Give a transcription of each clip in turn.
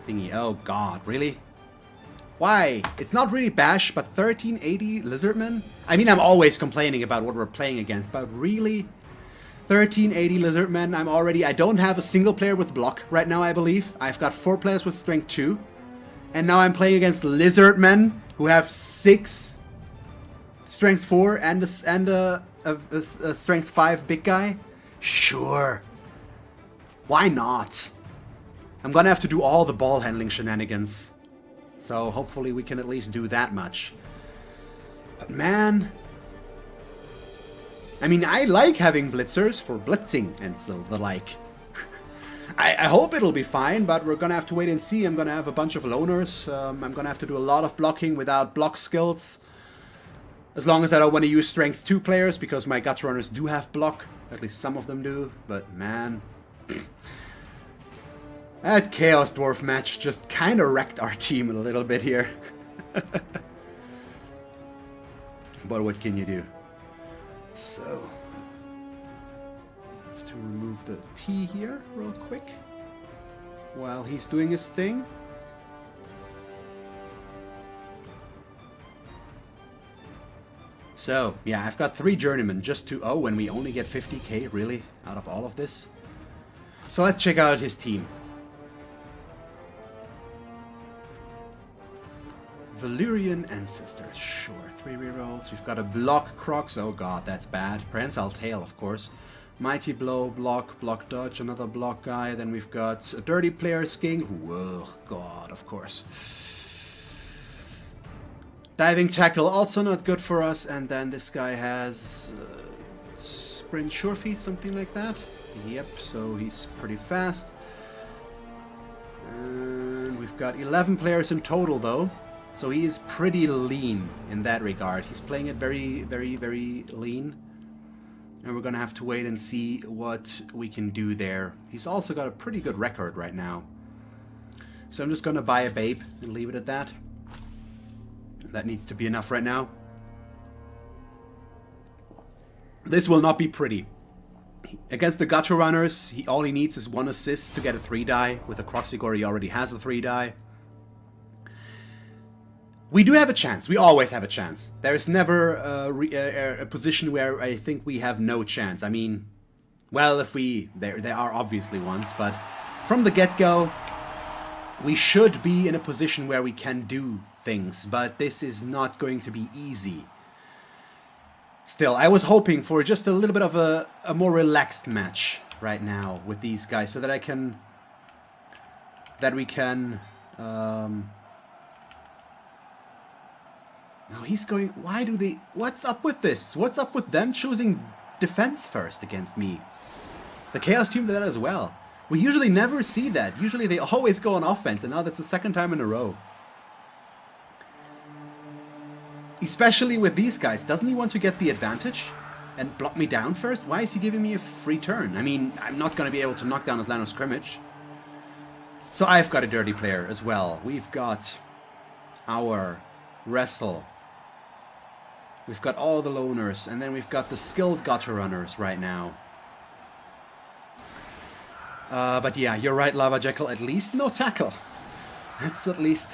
thingy. Oh god, really? Why? It's not really Bash, but 1380 Lizardmen? I mean, I'm always complaining about what we're playing against, but really? 1380 Lizardmen, I don't have a single player with block right now, I believe. I've got 4 players with strength 2. And now I'm playing against Lizardmen, who have 6 strength 4 and a strength 5 big guy? Sure. Why not? I'm gonna have to do all the ball handling shenanigans. So hopefully we can at least do that much. But man... I mean, I like having blitzers for blitzing and so the like. I hope it'll be fine, but we're gonna have to wait and see. I'm gonna have a bunch of loners. I'm gonna have to do a lot of blocking without block skills. As long as I don't want to use strength 2 players, because my gut runners do have block. At least some of them do, but man... That Chaos Dwarf match just kind of wrecked our team a little bit here. But what can you do? So... have to remove the T here real quick. While he's doing his thing. So, yeah, I've got 3 journeymen just to... Oh, and we only get 50k, really? Out of all of this? So let's check out his team. Valyrian Ancestors, sure. 3 rerolls. We've got a block Crocs. Oh god, that's bad. Prehensile Tail, of course. Mighty Blow, block, block dodge, another block guy. Then we've got a Dirty Player Sking. Whoa, god, of course. Diving Tackle, also not good for us. And then this guy has Sprint Sure Feet, something like that. Yep, so he's pretty fast. And we've got 11 players in total, though. So he is pretty lean in that regard. He's playing it very, very, very lean. And we're gonna have to wait and see what we can do there. He's also got a pretty good record right now. So I'm just gonna buy a Babe and leave it at that. That needs to be enough right now. This will not be pretty. Against the Gacha runners, all he needs is 1 assist to get a 3-die. With the Croxigore, he already has a 3-die. We do have a chance. We always have a chance. There is never a position where I think we have no chance. I mean, well, if we... There are obviously ones, but from the get-go, we should be in a position where we can do things. But this is not going to be easy. Still, I was hoping for just a little bit of a more relaxed match right now with these guys, so that I can... That we can... No, he's going... Why do they... What's up with this? What's up with them choosing defense first against me? The Chaos team did that as well. We usually never see that. Usually they always go on offense, and now that's the 2nd time in a row. Especially with these guys. Doesn't he want to get the advantage and block me down first? Why is he giving me a free turn? I mean, I'm not going to be able to knock down his line of scrimmage. So I've got a dirty player as well. We've got our Wrestle. We've got all the loners, and then we've got the skilled gutter runners right now. But yeah, you're right, Lava Jekyll. At least no tackle. That's at least...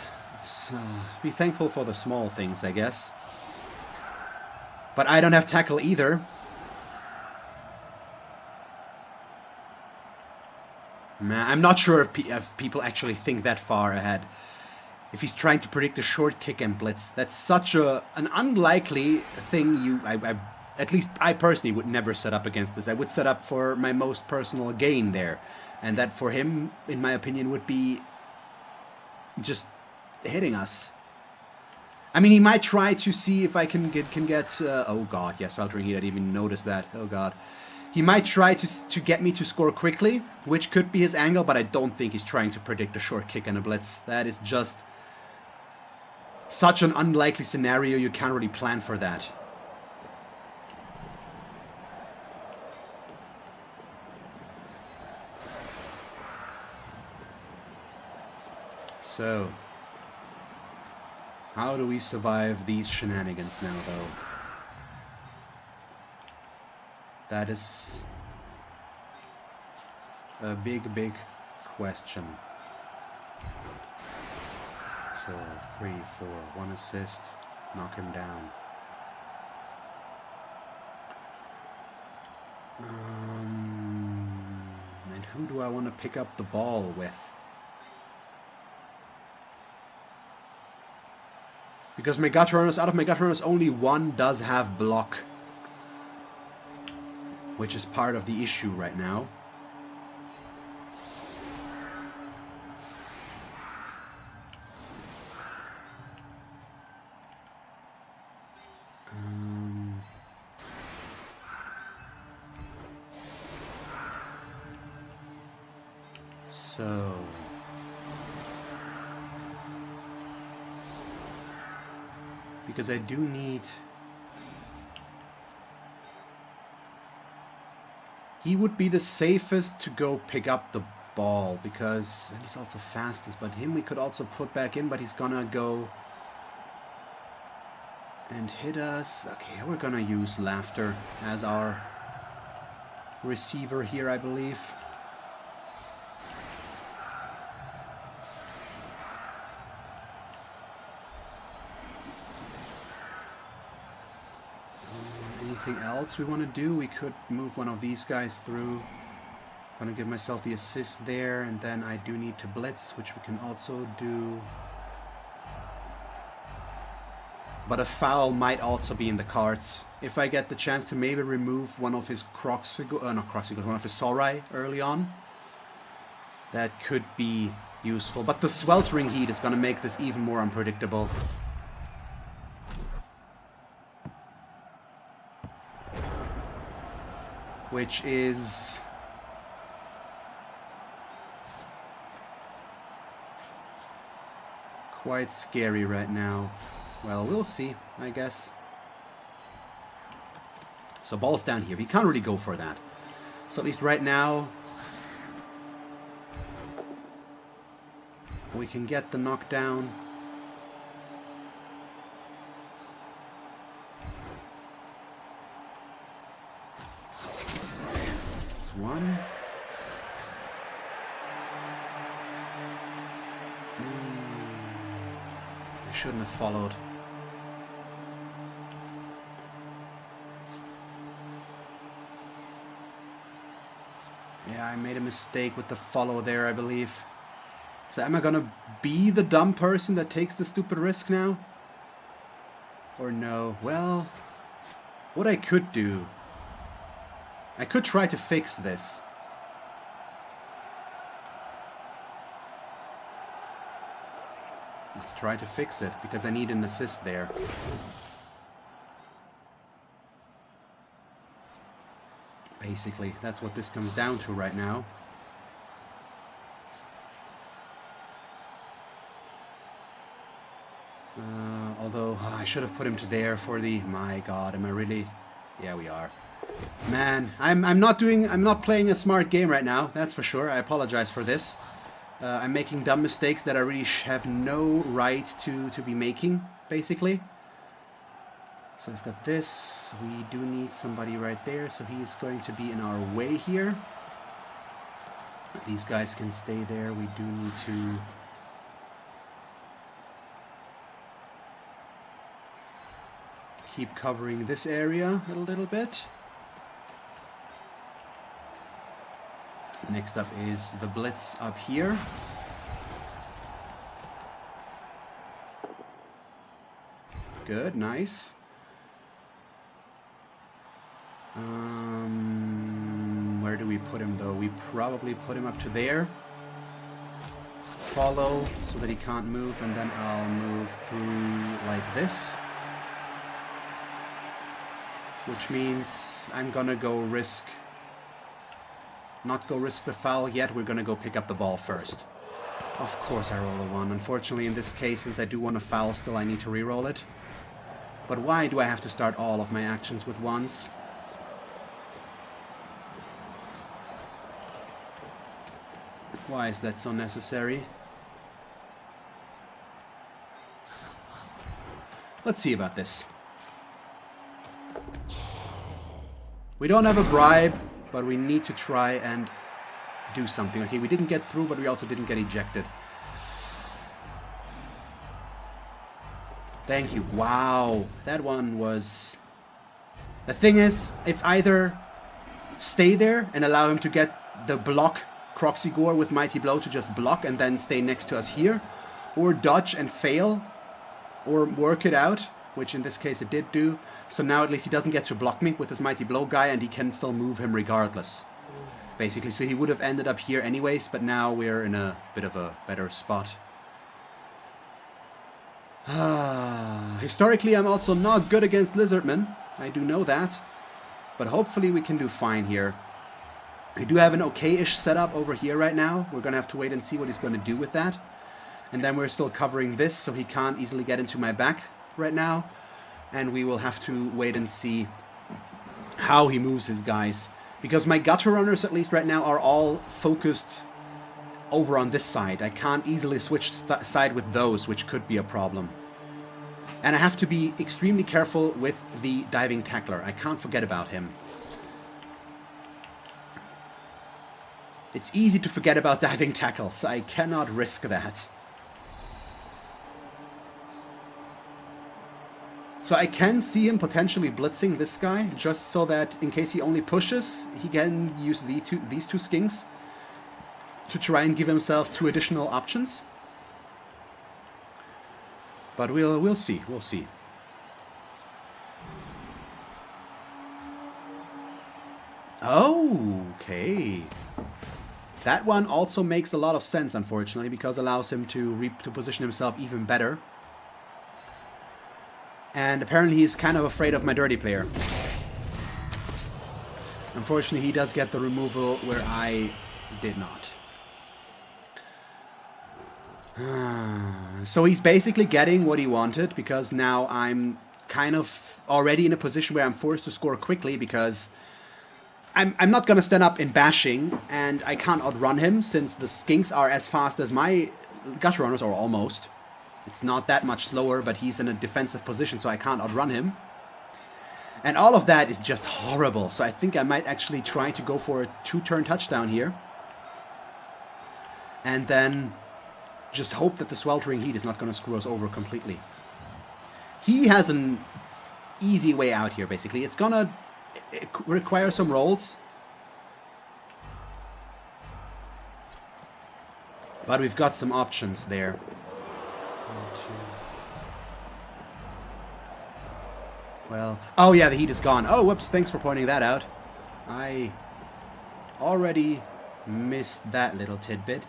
be thankful for the small things, I guess. But I don't have tackle either. Man, I'm not sure if people actually think that far ahead. If he's trying to predict a short kick and blitz, that's such an unlikely thing. At least I personally would never set up against this. I would set up for my most personal gain there, and that for him, in my opinion, would be just hitting us. I mean, he might try to see if I can get. Oh god, yes, Sweltering Heat. I didn't even notice that. Oh god. He might try to get me to score quickly, which could be his angle, but I don't think he's trying to predict a short kick and a blitz. That is just such an unlikely scenario, you can't really plan for that. So, how do we survive these shenanigans now, though? That is a big, big question. So 3, 4, 1 assist, knock him down. And who do I want to pick up the ball with? Because my gut runners, out of my gut runners, only one does have block, which is part of the issue right now. So because I do need... He would be the safest to go pick up the ball, because he's also fastest, but him we could also put back in, but he's gonna go and hit us. Okay, we're gonna use Laughter as our receiver here, I believe. Anything else we want to do? We could move one of these guys through. Gonna give myself the assist there, and then I do need to blitz, which we can also do. But a foul might also be in the cards. If I get the chance to maybe remove one of his one of his Saurai early on, that could be useful. But the sweltering heat is gonna make this even more unpredictable. Which is quite scary right now. Well, we'll see, I guess. So ball's down here. He can't really go for that. So at least right now we can get the knockdown. One. I shouldn't have followed. Yeah, I made a mistake with the follow there, I believe. So am I gonna be the dumb person that takes the stupid risk now? Or no? Well, what I could do... I could try to fix this. Let's try to fix it, because I need an assist there. Basically, that's what this comes down to right now. Although, I should have put him to there for the... My God, am I really... Yeah, we are. Man, I'm not playing a smart game right now, that's for sure. I apologize for this. I'm making dumb mistakes that I really have no right to be making, basically. So I've got this. We do need somebody right there, so he's going to be in our way here. These guys can stay there. We do need to... keep covering this area a little bit. Next up is the blitz up here. Good, nice. Where do we put him though? We probably put him up to there. Follow so that he can't move, and then I'll move through like this. Which means I'm gonna go risk... Not go risk the foul yet, we're gonna go pick up the ball first. Of course I roll a 1. Unfortunately in this case, since I do want to foul still, I need to re-roll it. But why do I have to start all of my actions with 1s? Why is that so necessary? Let's see about this. We don't have a bribe, but we need to try and do something. Okay, we didn't get through, but we also didn't get ejected. Thank you. Wow. That one was... The thing is, it's either stay there and allow him to get the block Croxigore with Mighty Blow to just block and then stay next to us here, or dodge and fail, or work it out, which in this case it did do. So now at least he doesn't get to block me with his Mighty Blow guy, and he can still move him regardless. Basically, so he would have ended up here anyways, but now we're in a bit of a better spot. Historically, I'm also not good against Lizardmen. I do know that. But hopefully we can do fine here. I do have an okay-ish setup over here right now. We're going to have to wait and see what he's going to do with that. And then we're still covering this, so he can't easily get into my back right now. And we will have to wait and see how he moves his guys. Because my gutter runners, at least right now, are all focused over on this side. I can't easily switch side with those, which could be a problem. And I have to be extremely careful with the diving tackler. I can't forget about him. It's easy to forget about diving tackle, so I cannot risk that. So I can see him potentially blitzing this guy, just so that in case he only pushes, he can use these two skinks to try and give himself 2 additional options. But we'll see. We'll see. Okay. That one also makes a lot of sense, unfortunately, because it allows him to position himself even better. And apparently he's kind of afraid of my dirty player. Unfortunately, he does get the removal where I did not. So he's basically getting what he wanted, because now I'm kind of already in a position where I'm forced to score quickly, because I'm not going to stand up in bashing, and I can't outrun him, since the skinks are as fast as my gutter runners, or almost. It's not that much slower, but he's in a defensive position, so I can't outrun him. And all of that is just horrible, so I think I might actually try to go for a 2-turn touchdown here. And then just hope that the sweltering heat is not going to screw us over completely. He has an easy way out here, basically. It's gonna require some rolls. But we've got some options there. Well, oh yeah, the heat is gone. Oh, whoops, thanks for pointing that out. I already missed that little tidbit.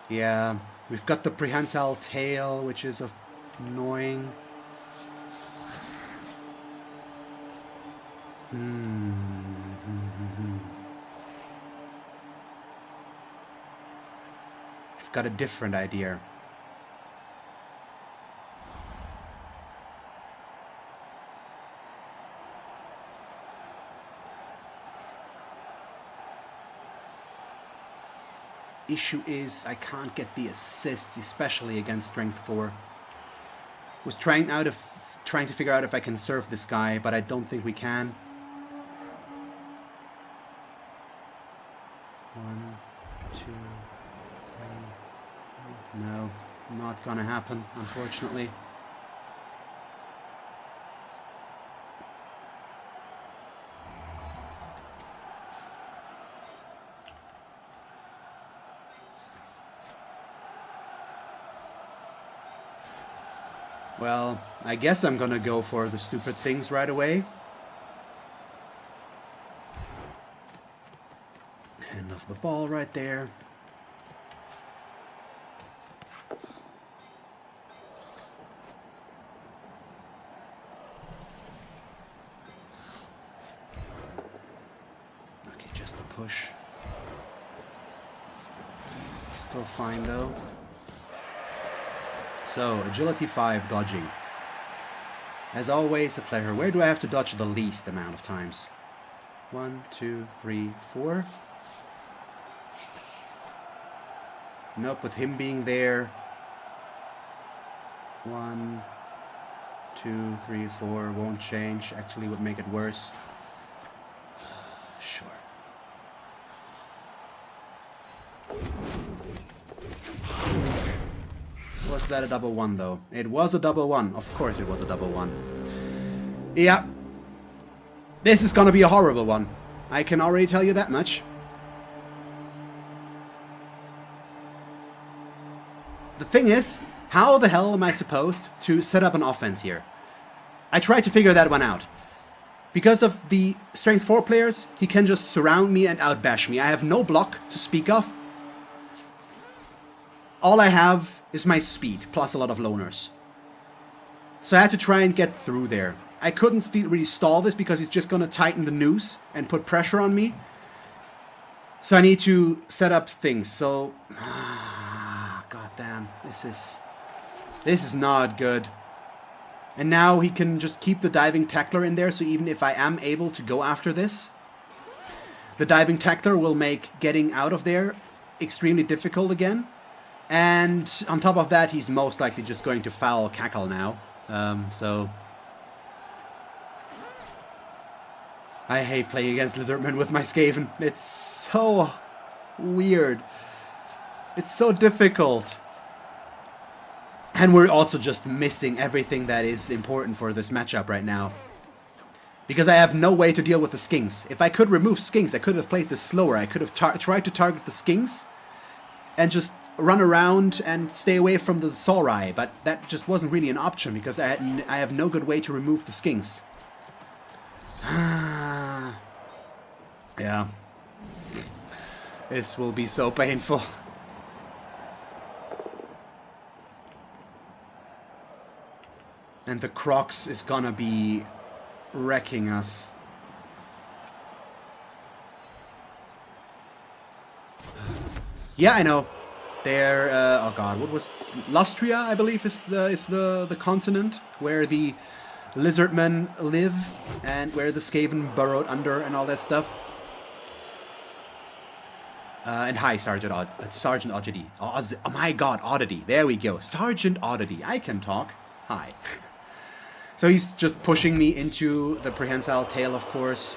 Yeah, we've got the prehensile tail, which is annoying. I've got a different idea. Issue is I can't get the assists, especially against strength 4. Was trying to figure out if I can serve this guy, but I don't think we can. 1, 2, 3. No, not gonna happen, unfortunately. Well, I guess I'm gonna go for the stupid things right away. Hand off the ball right there. Okay, just a push. Still fine though. So, agility 5, dodging. As always, a pleasure. Where do I have to dodge the least amount of times? 1, 2, 3, 4. Nope, with him being there. 1, 2, 3, 4. Won't change. Actually would make it worse. Sure. Was that a double one, though? It was a double one. Of course it was a double one. Yeah. This is gonna be a horrible one. I can already tell you that much. The thing is, how the hell am I supposed to set up an offense here? I tried to figure that one out. Because of the strength 4 players, he can just surround me and outbash me. I have no block to speak of. All I have is my speed, plus a lot of loners. So I had to try and get through there. I couldn't really stall this because he's just going to tighten the noose and put pressure on me. So I need to set up things. So, god damn, this is not good. And now he can just keep the diving tackler in there, so even if I am able to go after this, the diving tackler will make getting out of there extremely difficult again. And on top of that, he's most likely just going to foul cackle now. So I hate playing against Lizardmen with my Skaven. It's so weird. It's so difficult. And we're also just missing everything that is important for this matchup right now. Because I have no way to deal with the skinks. If I could remove skinks, I could have played this slower. I could have tried to target the skinks and just run around and stay away from the Saurai. But that just wasn't really an option because I have no good way to remove the skinks. Yeah. This will be so painful. And the Crocs is gonna be wrecking us. Yeah, I know. They're oh god, what was Lustria? I believe is the continent where the Lizardmen live and where the Skaven burrowed under and all that stuff. And hi, Sergeant Oddity. Oh my god, Oddity. There we go. Sergeant Oddity. I can talk. Hi. So he's just pushing me into the prehensile tail, of course.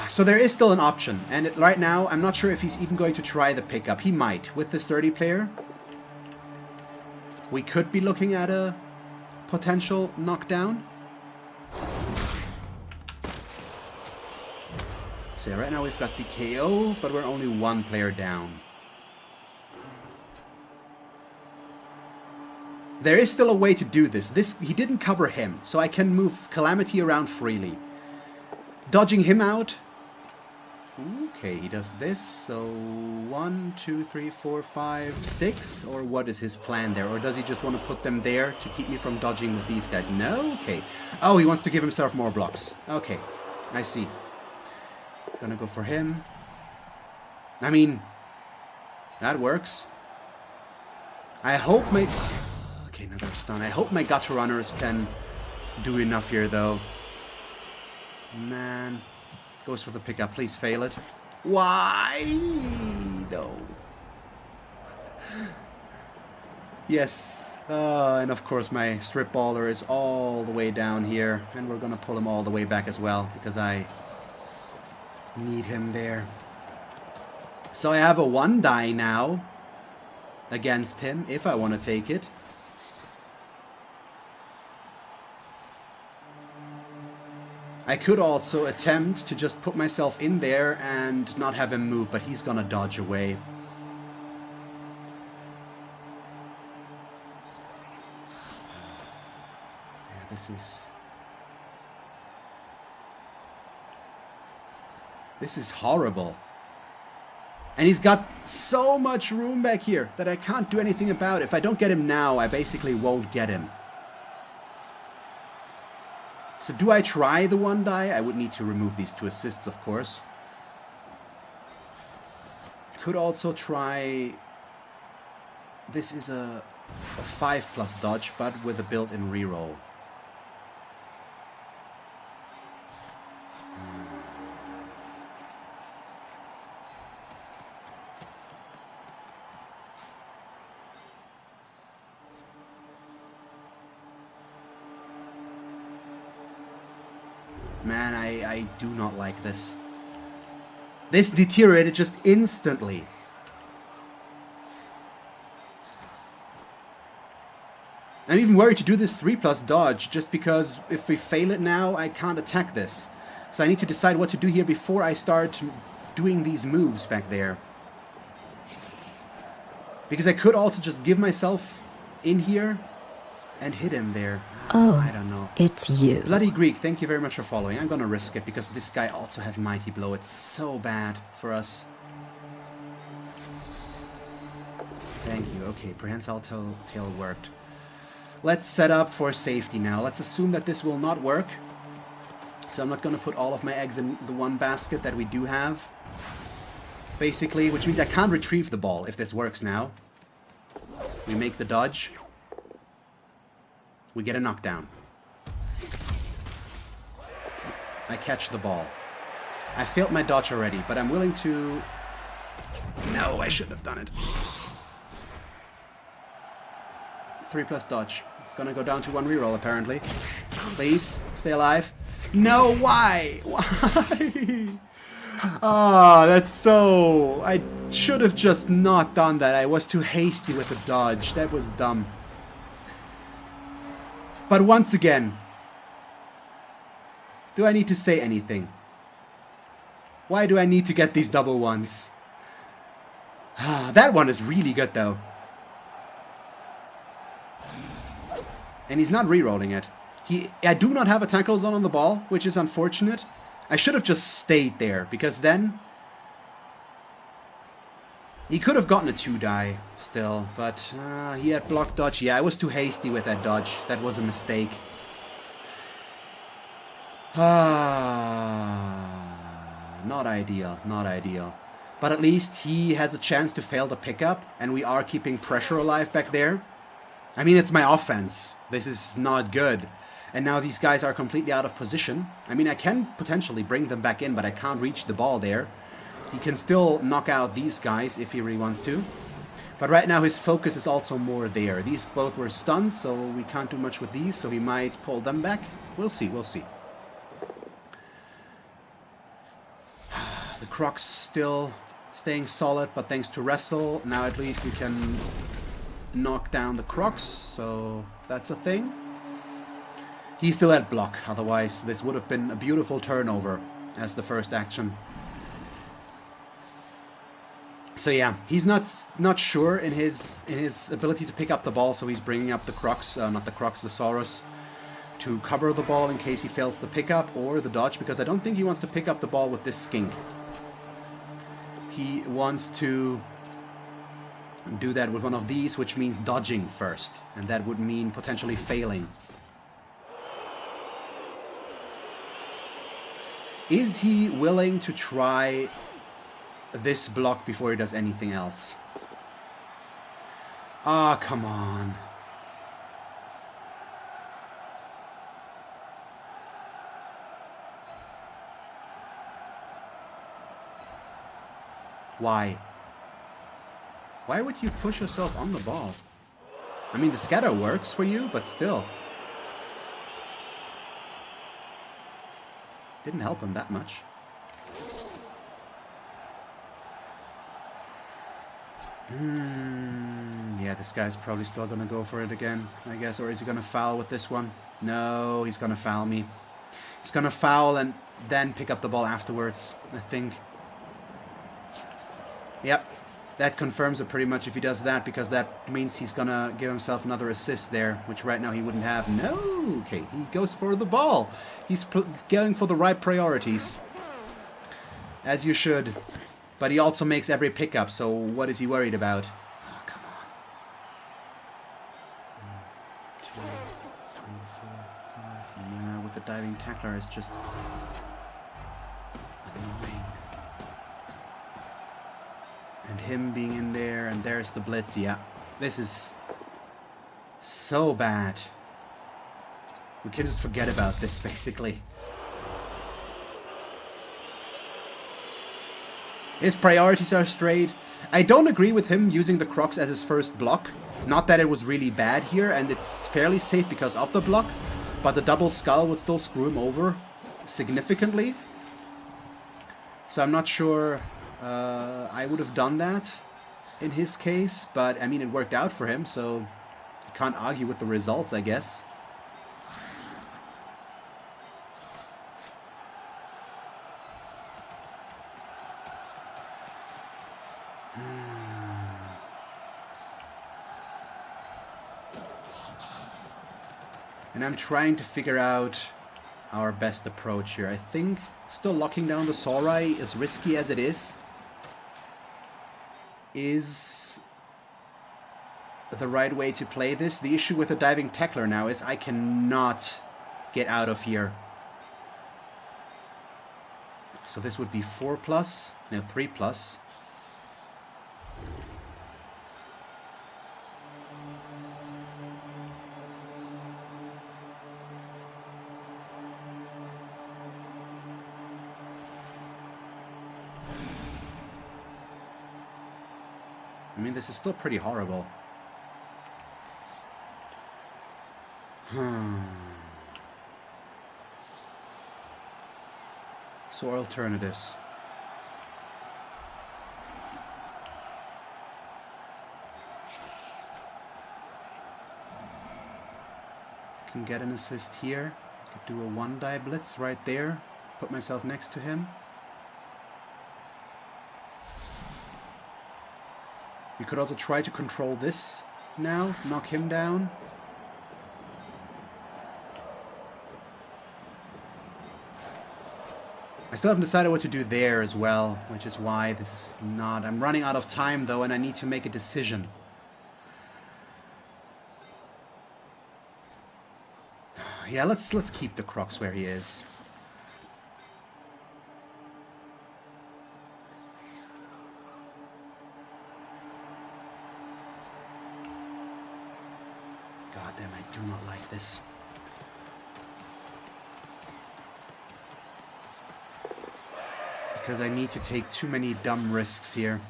So there is still an option. And right now, I'm not sure if he's even going to try the pickup. He might. With this 30 player, we could be looking at a potential knockdown. So yeah, right now we've got the KO, but we're only one player down. There is still a way to do this. He didn't cover him, so I can move Calamity around freely. Dodging him out. Okay, he does this. So 1, 2, 3, 4, 5, 6. Or what is his plan there? Or does he just want to put them there to keep me from dodging with these guys? No? Okay. Oh, he wants to give himself more blocks. Okay, I see. Gonna go for him. I mean, that works. I hope my... Okay, another stun. I hope my gutter runners can do enough here, though. Man. Goes for the pickup. Please fail it. Why? No. Yes. And of course my strip baller is all the way down here. And we're gonna pull him all the way back as well, because I need him there. So I have a 1 die now against him, if I want to take it. I could also attempt to just put myself in there and not have him move, but he's gonna dodge away. Yeah, this is horrible. And he's got so much room back here that I can't do anything about. If I don't get him now, I basically won't get him. So do I try the 1 die? I would need to remove these 2 assists, of course. Could also try... This is a 5+ dodge, but with a built-in reroll. Man, I do not like this. This deteriorated just instantly. I'm even worried to do this 3+ dodge, just because if we fail it now, I can't attack this. So I need to decide what to do here before I start doing these moves back there. Because I could also just give myself in here and hit him there. Oh, I don't know. it's you. Bloody Greek, thank you very much for following. I'm gonna risk it because this guy also has Mighty Blow. It's so bad for us. Thank you. Okay, Prehensile Tail worked. Let's set up for safety now. Let's assume that this will not work. So I'm not gonna put all of my eggs in the one basket that we do have. Basically, which means I can't retrieve the ball if this works now. We make the dodge. We get a knockdown. I catch the ball. I failed my dodge already, but I'm willing to... No, I shouldn't have done it. 3+ dodge. Gonna go down to 1 reroll apparently. Please, stay alive. No, why? Why? Ah, that's so... I should have just not done that. I was too hasty with the dodge. That was dumb. But once again, do I need to say anything? Why do I need to get these double ones? Ah, that one is really good though. And he's not re-rolling it. I do not have a tackle zone on the ball, which is unfortunate. I should have just stayed there, because then he could have gotten a 2-die still, but he had block dodge. Yeah, I was too hasty with that dodge. That was a mistake. Not ideal, not ideal. But at least he has a chance to fail the pickup, and we are keeping pressure alive back there. I mean, it's my offense. This is not good. And now these guys are completely out of position. I mean, I can potentially bring them back in, but I can't reach the ball there. He can still knock out these guys if he really wants to. But right now his focus is also more there. These both were stunned, so we can't do much with these, so he might pull them back. We'll see, we'll see. The Crocs still staying solid, but thanks to Wrestle, now at least we can knock down the Crocs, so that's a thing. He still had block, otherwise this would have been a beautiful turnover as the first action. So yeah, he's not sure in his ability to pick up the ball, so he's bringing up the Crocs, not the Crocs, the Saurus, to cover the ball in case he fails the pickup or the dodge, because I don't think he wants to pick up the ball with this skink. He wants to do that with one of these, which means dodging first, and that would mean potentially failing. Is he willing to try this block before he does anything else? Ah, come on. Why? Why would you push yourself on the ball? I mean, the scatter works for you, but still. Didn't help him that much. Yeah, this guy's probably still gonna go for it again, I guess. Or is he gonna foul with this one? No, he's gonna foul me. He's gonna foul and then pick up the ball afterwards, I think. Yep, that confirms it pretty much if he does that, because that means he's gonna give himself another assist there, which right now he wouldn't have. No, okay, he goes for the ball. He's going for the right priorities, as you should. But he also makes every pickup, so what is he worried about? Oh, come on. 1, 2, 3, 4, 5. Yeah, with the diving tackler, it's just annoying. And him being in there, and there's the blitz. Yeah, this is so bad. We can just forget about this, basically. His priorities are straight. I don't agree with him using the Crocs as his first block. Not that it was really bad here, and it's fairly safe because of the block, but the double skull would still screw him over significantly. So I'm not sure I would have done that in his case, but I mean, it worked out for him, so Can't argue with the results, I guess. And I'm trying to figure out our best approach here. I think still locking down the Saurai, as risky as it is the right way to play this. The issue with the diving tackler now is I cannot get out of here. So this would be 4+, no 3+. I mean, this is still pretty horrible. So alternatives. Can get an assist here. Could do a 1-die blitz right there. Put myself next to him. We could also try to control this now. Knock him down. I still haven't decided what to do there as well, which is why this is not... I'm running out of time though, and I need to make a decision. Yeah, let's keep the Crocs where he is. God damn, I do not like this. Because I need to take too many dumb risks here.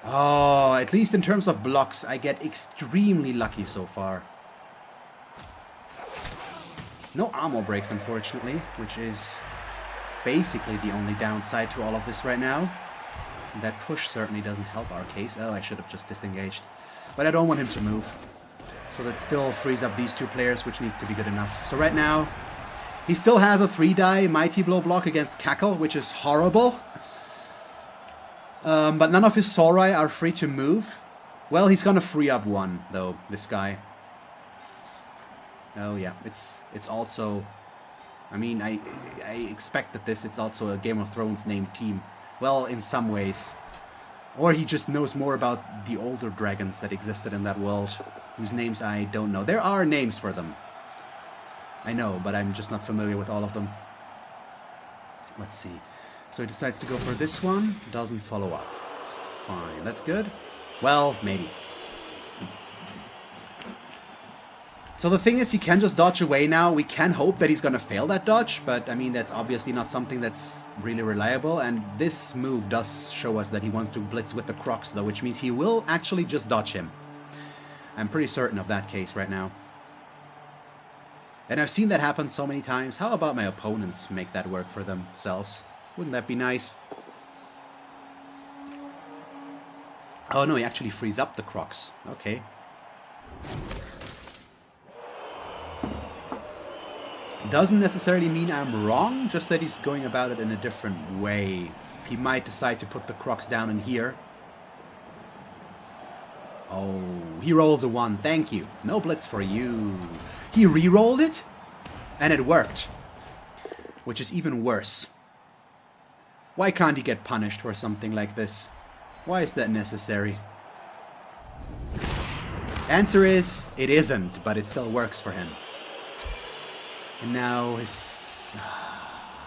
Oh, at least in terms of blocks, I get extremely lucky so far. No armor breaks, unfortunately, which is basically the only downside to all of this right now. That push certainly doesn't help our case. Oh, I should have just disengaged. But I don't want him to move. So that still frees up these two players, which needs to be good enough. So right now, he still has a 3-die Mighty Blow block against Cackle, which is horrible. But none of his Saurai are free to move. Well, he's gonna free up one, though, this guy. Oh yeah, it's also... I mean, I expected this. It's also a Game of Thrones named team. Well, in some ways. Or he just knows more about the older dragons that existed in that world, whose names I don't know. There are names for them. I know, but I'm just not familiar with all of them. Let's see. So he decides to go for this one. Doesn't follow up. Fine. That's good. Well, maybe. So the thing is, he can just dodge away now. We can hope that he's going to fail that dodge, but I mean, that's obviously not something that's really reliable. And this move does show us that he wants to blitz with the Crocs, though, which means he will actually just dodge him. I'm pretty certain of that case right now. And I've seen that happen so many times. How about my opponents make that work for themselves? Wouldn't that be nice? Oh no, he actually frees up the Crocs. Okay. Doesn't necessarily mean I'm wrong, just that he's going about it in a different way. He might decide to put the Crocs down in here. Oh, he rolls a 1. Thank you. No blitz for you. He re-rolled it, and it worked. Which is even worse. Why can't he get punished for something like this? Why is that necessary? Answer is, it isn't, but it still works for him. And now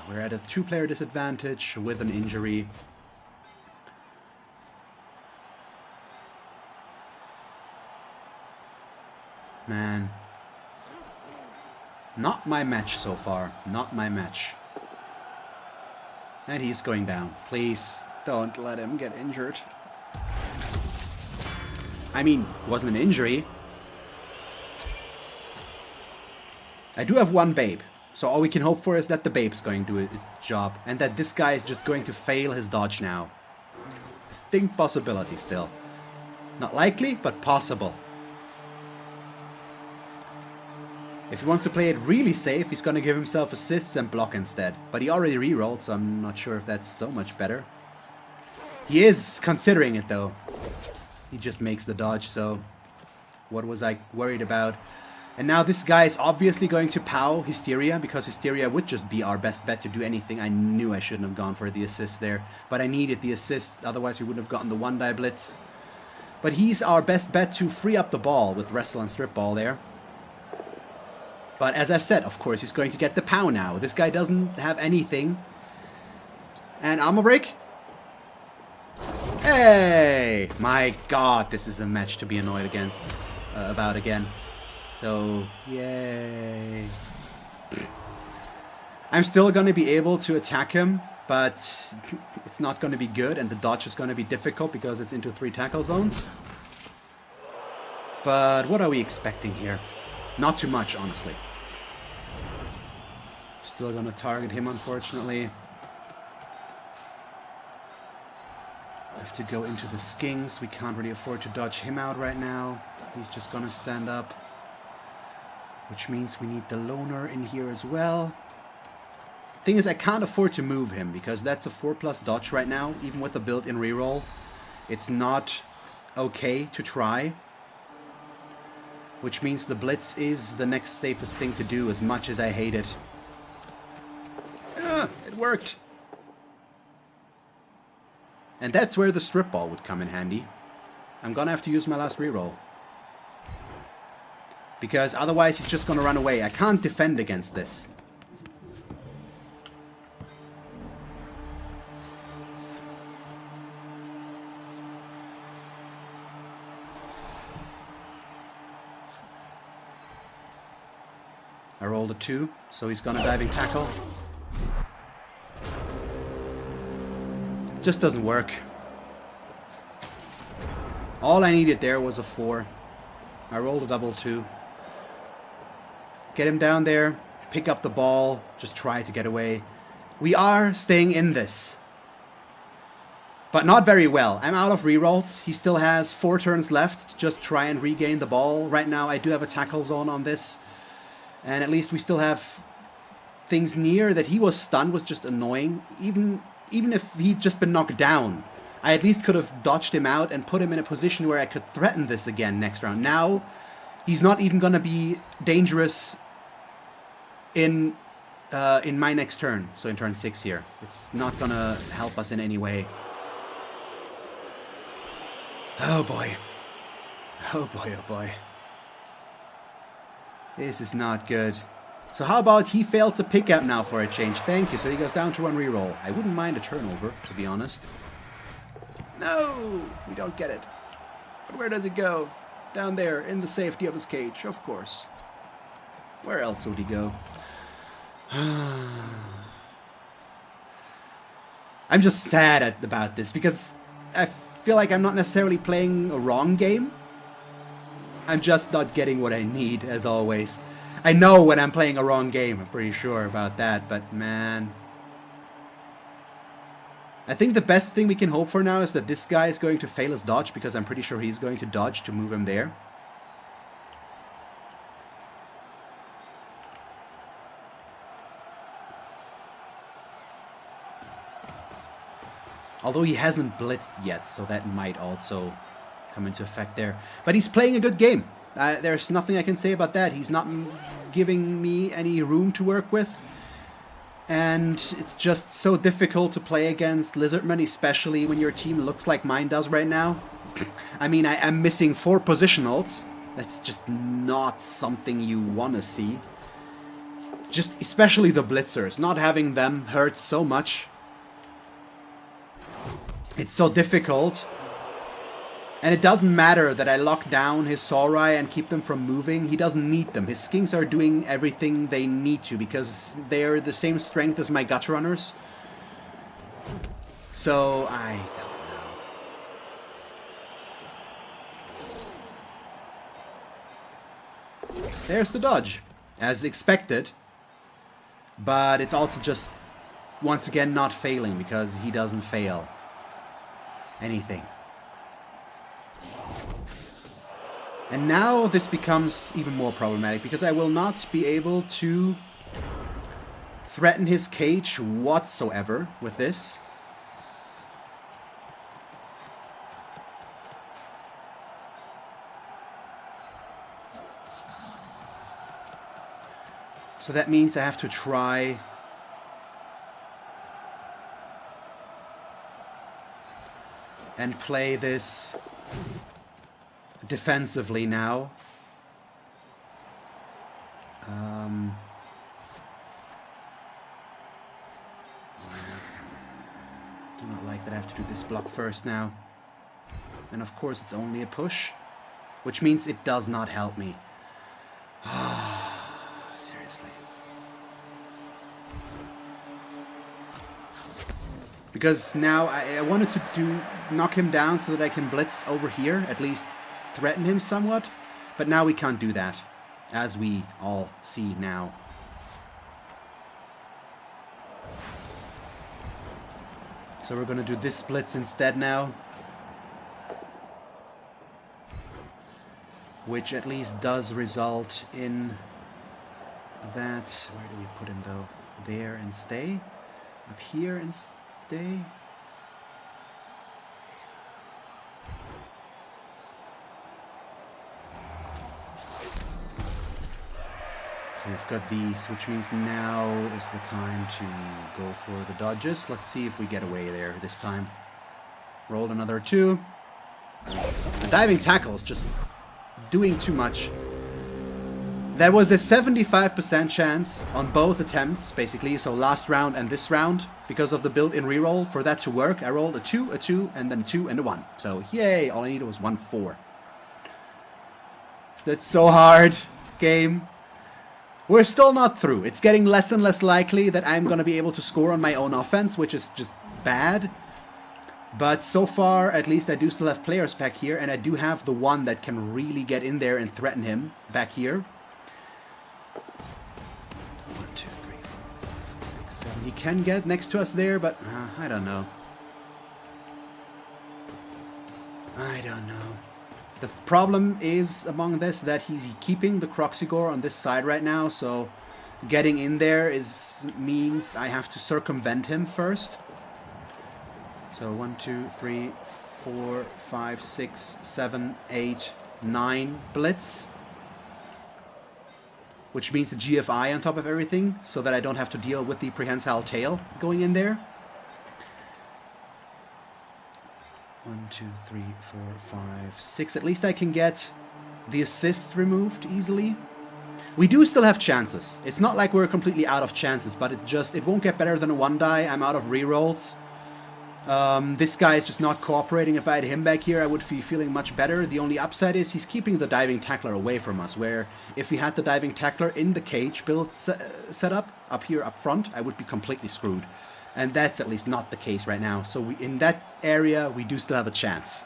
we're at a 2-player disadvantage with an injury. Man. Not my match so far. Not my match. And he's going down. Please, don't let him get injured. I mean, it wasn't an injury. I do have one babe. So all we can hope for is that the babe's going to do its job. And that this guy is just going to fail his dodge now. It's a distinct possibility still. Not likely, but possible. If he wants to play it really safe, he's going to give himself assists and block instead. But he already rerolled, so I'm not sure if that's so much better. He is considering it, though. He just makes the dodge, so what was I worried about? And now this guy is obviously going to POW Hysteria, because Hysteria would just be our best bet to do anything. I knew I shouldn't have gone for the assist there, but I needed the assist, otherwise we wouldn't have gotten the 1-die blitz. But he's our best bet to free up the ball with Wrestle and Strip Ball there. But as I've said, of course, he's going to get the POW now. This guy doesn't have anything. And Armor Break. Hey! My god, this is a match to be annoyed about again. So, yay. I'm still going to be able to attack him, but it's not going to be good, and the dodge is going to be difficult because it's into 3 tackle zones. But what are we expecting here? Not too much, honestly. Still going to target him, unfortunately. Have to go into the skings. We can't really afford to dodge him out right now. He's just going to stand up. Which means we need the loner in here as well. Thing is, I can't afford to move him because that's a 4+ dodge right now, even with a built-in reroll. It's not okay to try. Which means the blitz is the next safest thing to do, as much as I hate it. Ah, it worked. And that's where the strip ball would come in handy. I'm gonna have to use my last reroll. Because otherwise he's just gonna run away. I can't defend against this. I rolled a 2, so he's gonna diving tackle. Just doesn't work. All I needed there was a 4. I rolled a double 2. Get him down there, pick up the ball, just try to get away. We are staying in this. But not very well. I'm out of rerolls. He still has 4 turns left to just try and regain the ball. Right now I do have a tackle zone on this. And at least we still have things near. That he was stunned was just annoying. Even if he'd just been knocked down, I at least could have dodged him out and put him in a position where I could threaten this again next round. Now, he's not even going to be dangerous in my next turn. So in turn 6 here. It's not going to help us in any way. Oh boy. Oh boy, oh boy. This is not good. So how about he fails a pickup now for a change? Thank you. So he goes down to 1 reroll. I wouldn't mind a turnover, to be honest. No! We don't get it. But where does it go? Down there, in the safety of his cage, of course. Where else would he go? I'm just sad about this, because I feel like I'm not necessarily playing a wrong game. I'm just not getting what I need, as always. I know when I'm playing a wrong game, I'm pretty sure about that, but man. I think the best thing we can hope for now is that this guy is going to fail his dodge, because I'm pretty sure he's going to dodge to move him there. Although he hasn't blitzed yet, so that might also come into effect there. But he's playing a good game. There's nothing I can say about that. He's not giving me any room to work with. And it's just so difficult to play against Lizardmen, especially when your team looks like mine does right now. I mean, I am missing 4 positionals. That's just not something you want to see. Just especially the blitzers. Not having them hurts so much. It's so difficult. And it doesn't matter that I lock down his Saurai and keep them from moving. He doesn't need them. His skinks are doing everything they need to because they're the same strength as my gut runners. So, I don't know. There's the dodge, as expected. But it's also just, once again, not failing because he doesn't fail anything. And now this becomes even more problematic, because I will not be able to threaten his cage whatsoever with this. So that means I have to try and play this defensively now. Do not like that I have to do this block first now. And of course it's only a push, which means it does not help me. Seriously. Because now I wanted to knock him down so that I can blitz over here, at least threaten him somewhat. But now we can't do that, as we all see now. So we're gonna do this blitz instead now. Which at least does result in that... Where do we put him though? There and stay? Up here and stay? So we've got these, which means now is the time to go for the dodges. Let's see if we get away there this time. Rolled another 2. The diving tackle is just doing too much. There was a 75% chance on both attempts, basically, so last round and this round, because of the built-in reroll, for that to work. I rolled a 2, and then a 2, and a 1. So, yay, all I needed was 1 4. So that's so hard, game. We're still not through. It's getting less and less likely that I'm going to be able to score on my own offense, which is just bad. But so far, at least I do still have players back here, and I do have the one that can really get in there and threaten him back here. 1, 2, 3, 4, 5, 6, 7. He can get next to us there, but I don't know. I don't know. The problem is among this that he's keeping the Croxigore on this side right now, so getting in there means I have to circumvent him first. So 1, 2, 3, 4, 5, 6, 7, 8, 9 blitz. Which means a GFI on top of everything, so that I don't have to deal with the prehensile tail going in there. 1, 2, 3, 4, 5, 6. At least I can get the assists removed easily. We do still have chances. It's not like we're completely out of chances, but it won't get better than a 1 die. I'm out of rerolls. This guy is just not cooperating. If I had him back here, I would be feeling much better. The only upside is he's keeping the diving tackler away from us, where if we had the diving tackler in the cage build setup up here up front, I would be completely screwed. And that's at least not the case right now. So in that area, we do still have a chance.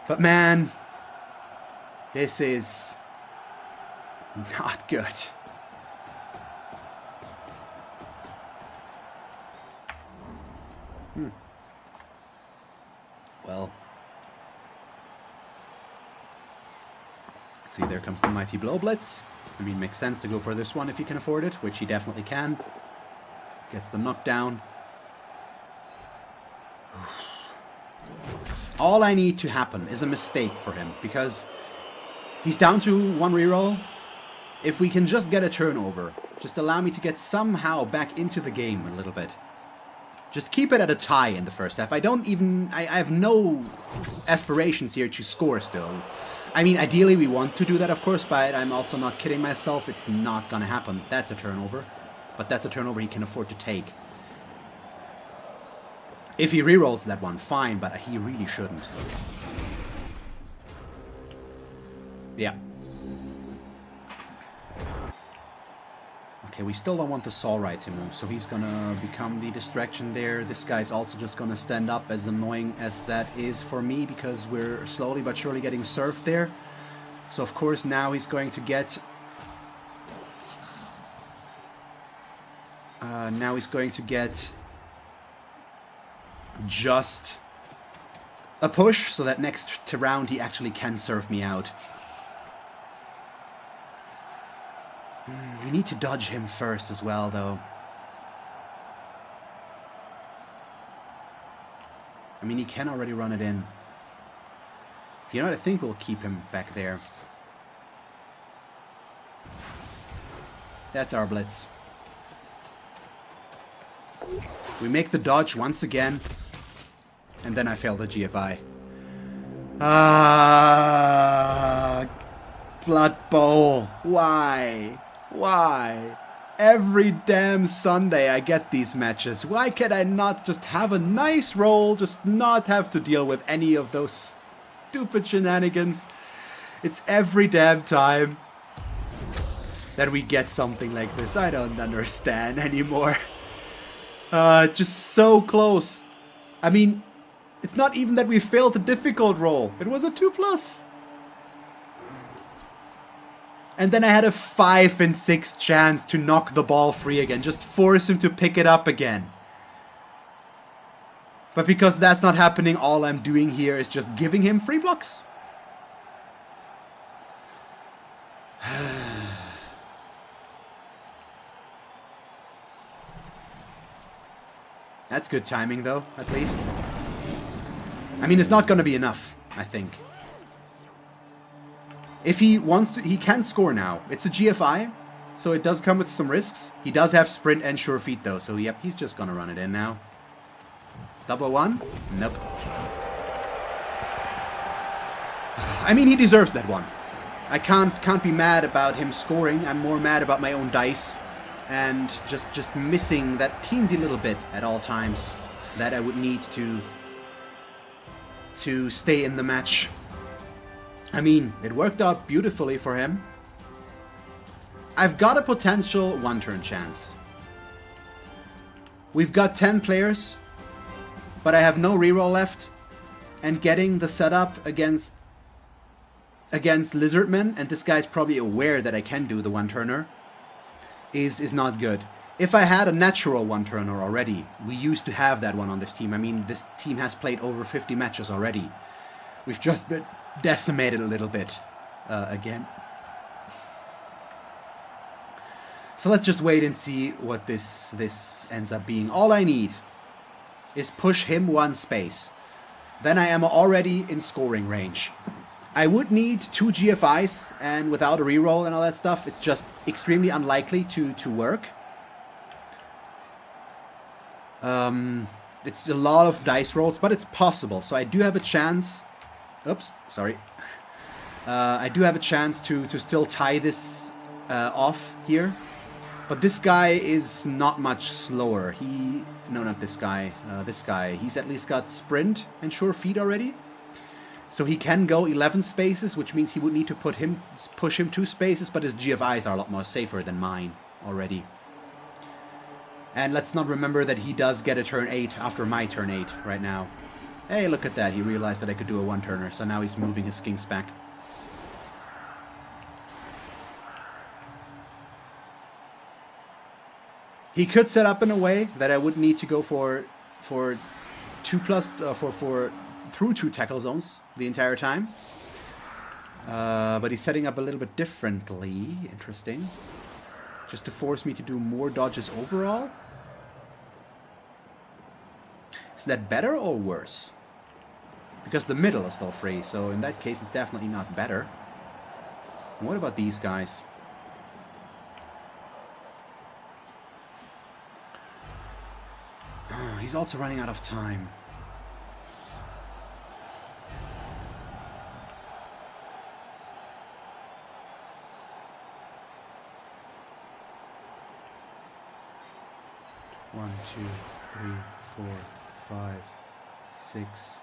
But man, this is not good. Well, see, there comes the mighty blow blitz. I mean, makes sense to go for this one if he can afford it, which he definitely can. Gets the knockdown. All I need to happen is a mistake for him, because he's down to 1 reroll. If we can just get a turnover, just allow me to get somehow back into the game a little bit. Just keep it at a tie in the first half. I have no aspirations here to score still. I mean, ideally we want to do that, of course, but I'm also not kidding myself. It's not gonna happen. That's a turnover. But that's a turnover he can afford to take. If he rerolls that one, fine, but he really shouldn't. Yeah. Okay, we still don't want the Saurite to move, so he's gonna become the distraction there. This guy's also just gonna stand up, as annoying as that is for me, because we're slowly but surely getting surfed there. So of course now he's going to get... just a push so that next round he actually can serve me out. We need to dodge him first as well, though. I mean, he can already run it in. You know what? I think we'll keep him back there. That's our blitz. We make the dodge once again. And then I fail the GFI. Blood Bowl. Why? Why? Every damn Sunday I get these matches. Why can I not just have a nice roll, just not have to deal with any of those stupid shenanigans? It's every damn time that we get something like this. I don't understand anymore. Just so close. I mean, it's not even that we failed the difficult roll. It was a 2+. And then I had a 5 in 6 chance to knock the ball free again. Just force him to pick it up again. But because that's not happening, all I'm doing here is just giving him free blocks. That's good timing, though, at least. I mean, it's not going to be enough, I think. If he wants to, he can score now. It's a GFI, so it does come with some risks. He does have sprint and sure feet, though, so yep, he's just going to run it in now. Double one? Nope. I mean, he deserves that one. I can't be mad about him scoring. I'm more mad about my own dice. And just missing that teensy little bit at all times that I would need to stay in the match. I mean, it worked out beautifully for him. I've got a potential one-turn chance. We've got 10 players, but I have no reroll left. And getting the setup against Lizardmen, and this guy's probably aware that I can do the one-turner, is not good. If I had a natural one-turner already, we used to have that one on this team. I mean, this team has played over 50 matches already. We've just been decimated a little bit again. So let's just wait and see what this ends up being. All I need is push him one space. Then I am already in scoring range. I would need 2 GFIs, and without a reroll and all that stuff, it's just extremely unlikely to work. It's a lot of dice rolls, but it's possible. So I do have a chance. Oops, sorry. I do have a chance to still tie this off here. But this guy is not much slower. No, not this guy. This guy. He's at least got sprint and sure feet already. So he can go 11 spaces, which means he would need to push him 2 spaces, but his GFIs are a lot more safer than mine already. And let's not remember that he does get a turn 8 after my turn 8 right now. Hey, look at that. He realized that I could do a one-turner, so now he's moving his skinks back. He could set up in a way that I would need to go for 2+, through 2 tackle zones the entire time. But he's setting up a little bit differently. Interesting. Just to force me to do more dodges overall. Is that better or worse? Because the middle is still free, so in that case it's definitely not better. And what about these guys? He's also running out of time. One, 2, 3, 4, 5, 6.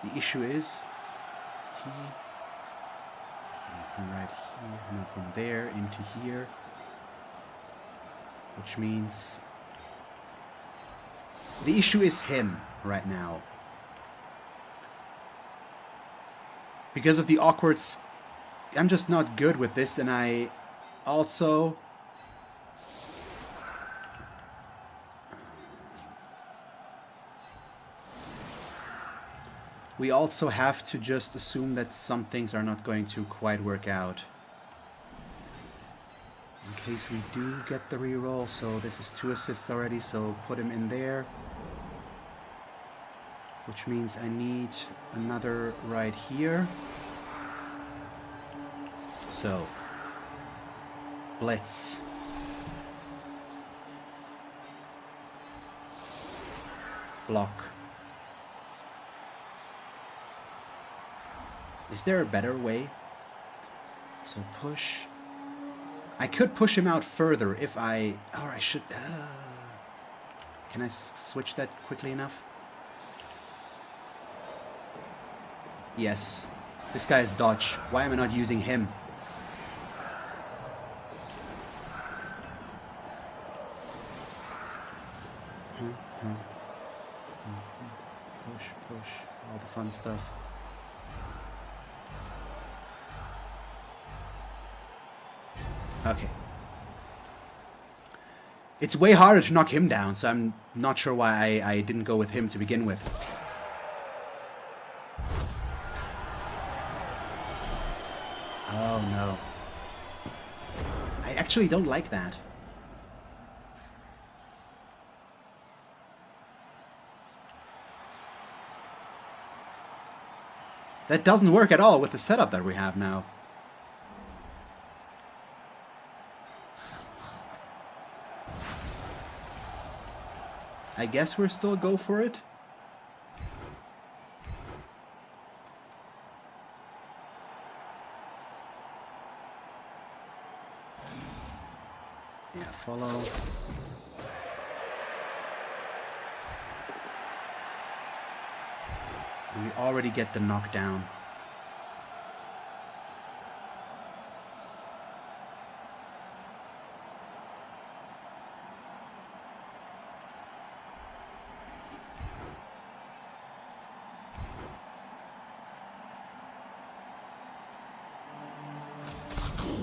The issue is from right here, and from there into here, which means the issue is him right now. Because of the awkward just not good with this, and I also... We also have to just assume that some things are not going to quite work out. In case we do get the reroll, so this is 2 assists already, so put him in there. Which means I need another right here. So, blitz. Block. Is there a better way? So push. I could push him out further if I... Or I should... Can I switch that quickly enough? Yes. This guy is dodge. Why am I not using him? Push, push. All the fun stuff. Okay. It's way harder to knock him down, so I'm not sure why I didn't go with him to begin with. Oh no. I actually don't like that. That doesn't work at all with the setup that we have now. I guess we're still go for it. Yeah, follow. And we already get the knockdown.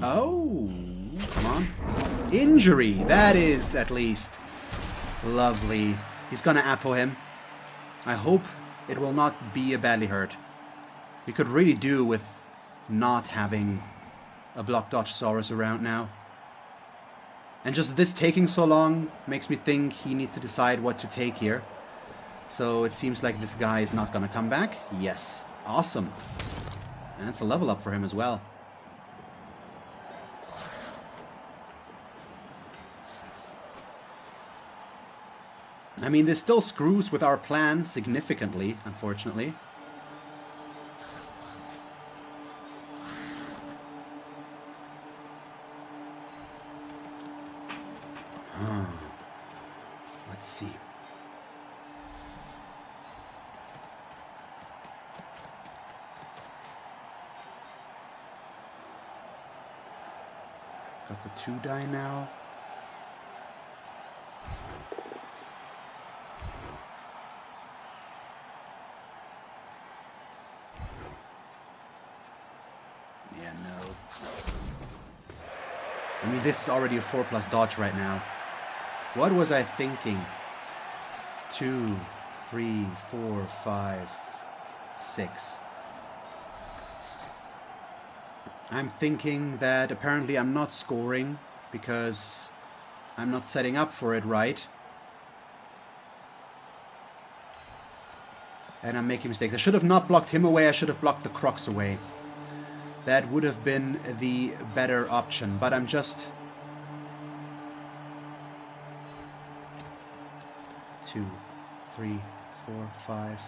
Oh, come on. Injury. That is at least lovely. He's gonna apple him. I hope it will not be a badly hurt. We could really do with not having a block dodge Saurus around now. And just this taking so long makes me think he needs to decide what to take here. So it seems like this guy is not gonna come back. Yes. Awesome. And that's a level up for him as well. I mean, this still screws with our plan significantly, unfortunately. Let's see. Got the 2 die now. I mean, this is already a 4+ dodge right now. What was I thinking? 2, 3, 4, 5, 6. I'm thinking that apparently I'm not scoring because I'm not setting up for it right. And I'm making mistakes. I should have not blocked him away. I should have blocked the Crocs away. That would have been the better option, but I'm just... 2, 3, 4, 5.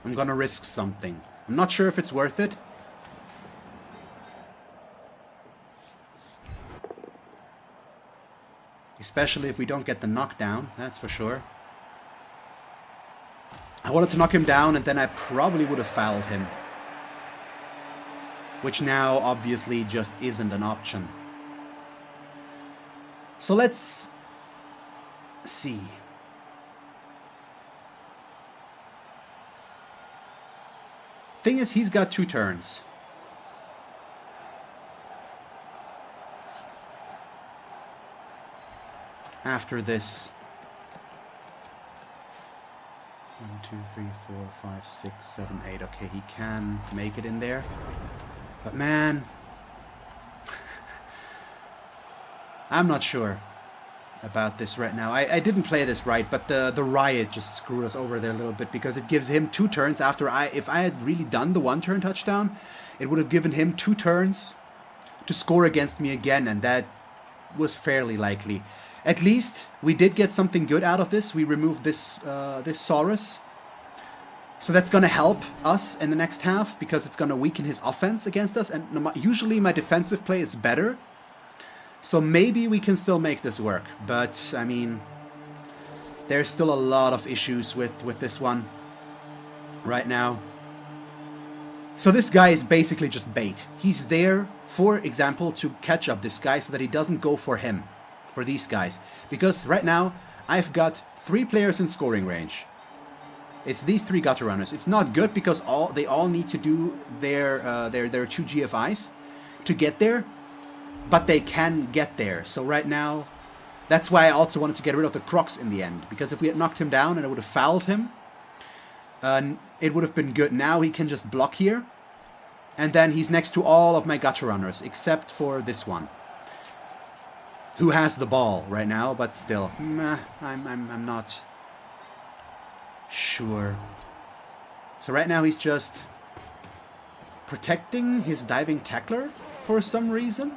I'm gonna risk something. I'm not sure if it's worth it. Especially if we don't get the knockdown, that's for sure. I wanted to knock him down and then I probably would have fouled him. Which now obviously just isn't an option. So let's see. Thing is, he's got 2 turns. After this. 1, 2, 3, 4, 5, 6, 7, 8. Okay, he can make it in there. But man, I'm not sure about this right now. I didn't play this right, but the riot just screwed us over there a little bit because it gives him 2 turns after if I had really done the 1-turn touchdown, it would have given him 2 turns to score against me again, and that was fairly likely. At least we did get something good out of this. We removed this this Saurus. So that's going to help us in the next half because it's going to weaken his offense against us. And usually my defensive play is better. So maybe we can still make this work. But, I mean, there's still a lot of issues with this one right now. So this guy is basically just bait. He's there, for example, to catch up this guy so that he doesn't go for him. For these guys. Because right now, I've got 3 players in scoring range. It's these 3 gutter runners. It's not good because they all need to do their 2 GFIs to get there, but they can get there. So right now, that's why I also wanted to get rid of the Crocs in the end, because if we had knocked him down and I would have fouled him, it would have been good. Now he can just block here, and then he's next to all of my gutter runners except for this one, who has the ball right now, but still, I'm not sure. So right now he's just protecting his diving tackler for some reason.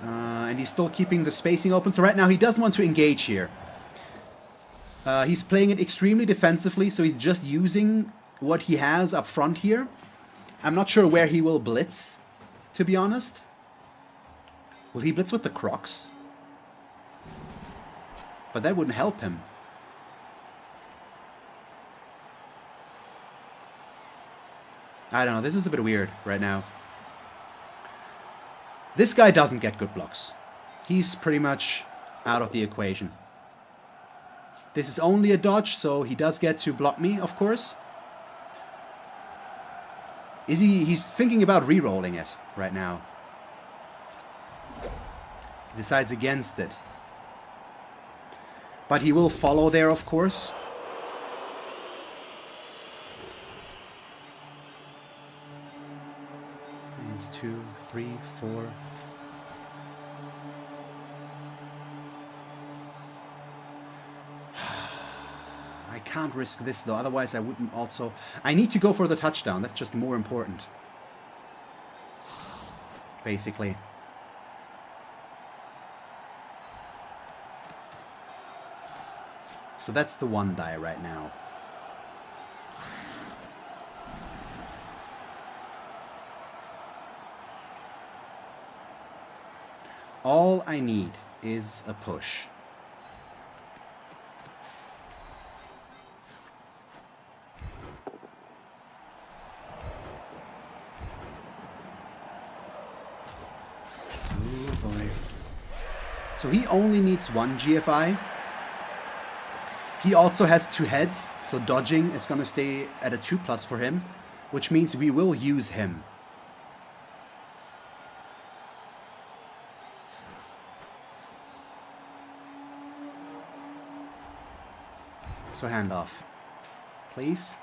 And he's still keeping the spacing open. So right now he doesn't want to engage here. He's playing it extremely defensively, so he's just using what he has up front here. I'm not sure where he will blitz, to be honest. Will he blitz with the Crocs? But that wouldn't help him. I don't know, this is a bit weird right now. This guy doesn't get good blocks. He's pretty much out of the equation. This is only a dodge, so he does get to block me, of course. He's thinking about re-rolling it right now. He decides against it. But he will follow there, of course. It's 2, 3, 4. I can't risk this though, otherwise I wouldn't also... I need to go for the touchdown, that's just more important. Basically. So that's the 1 die right now. All I need is a push. So he only needs 1 GFI. He also has 2 heads, so dodging is going to stay at a 2+ for him, which means we will use him. So handoff, please.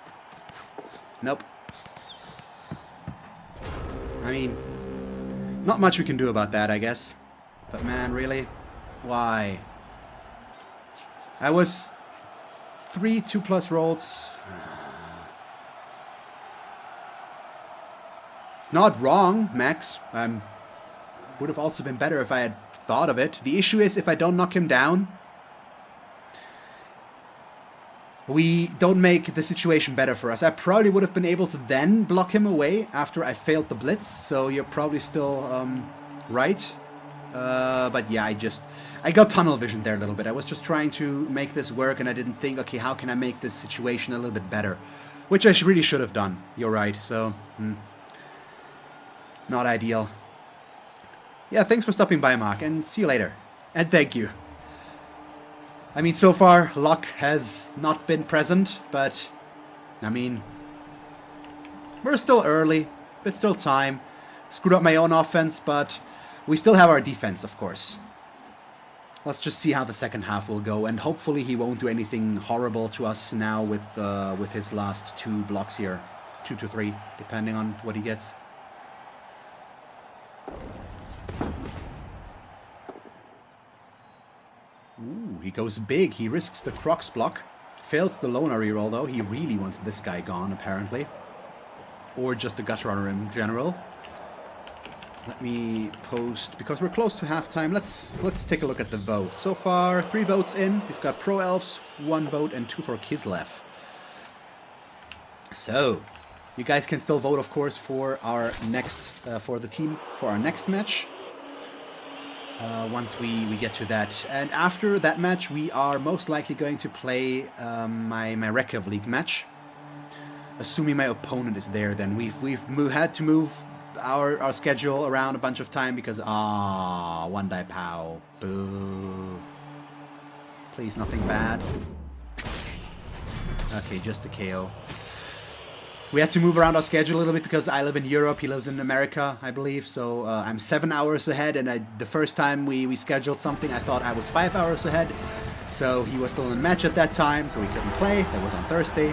Nope. I mean, not much we can do about that, I guess. But man, really? Why? I was 3 2+ rolls. It's not wrong, Max. Would have also been better if I had thought of it. The issue is if I don't knock him down, we don't make the situation better for us. I probably would have been able to then block him away after I failed the blitz, so you're probably still right. But yeah, I got tunnel vision there a little bit. I was just trying to make this work and I didn't think, okay, how can I make this situation a little bit better? Which I really should have done. You're right, so... Not ideal. Yeah, thanks for stopping by, Mark, and see you later. And thank you. I mean, so far, luck has not been present, but, I mean, we're still early, but still time. Screwed up my own offense, but we still have our defense, of course. Let's just see how the second half will go, and hopefully he won't do anything horrible to us now with his last 2 blocks here. 2 to 3, depending on what he gets. Ooh, he goes big. He risks the Crocs block. Fails the Loner reroll, though. He really wants this guy gone, apparently. Or just the Gut Runner in general. Let me post, because we're close to halftime, let's take a look at the votes. So far, 3 votes in. We've got Pro Elves, 1 vote, and 2 for Kislev. So, you guys can still vote, of course, for our next, for the team, for our next match. Once we get to that. And after that match, we are most likely going to play my Rekev League match. Assuming my opponent is there, then we've had to move our schedule around a bunch of time because one die pow. Boo. Please, nothing bad. Okay, just a KO. We had to move around our schedule a little bit because I live in Europe, he lives in America, I believe. So I'm 7 hours ahead, and the first time we scheduled something, I thought I was 5 hours ahead. So he was still in the match at that time, so we couldn't play. That was on Thursday,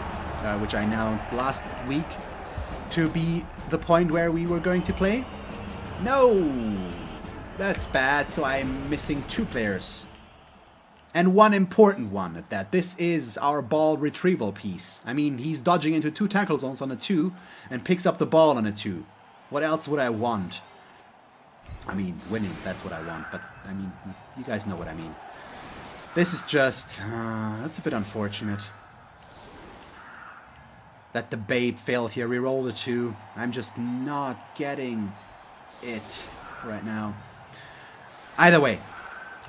which I announced last week to be the point where we were going to play. No! That's bad, so I'm missing 2 players. And 1 important one at that. This is our ball retrieval piece. I mean, he's dodging into 2 tackle zones on a 2 and picks up the ball on a 2. What else would I want? I mean, winning, that's what I want. But, I mean, you guys know what I mean. This is just... that's a bit unfortunate. That the Babe failed here. Rerolled a 2. I'm just not getting it right now. Either way.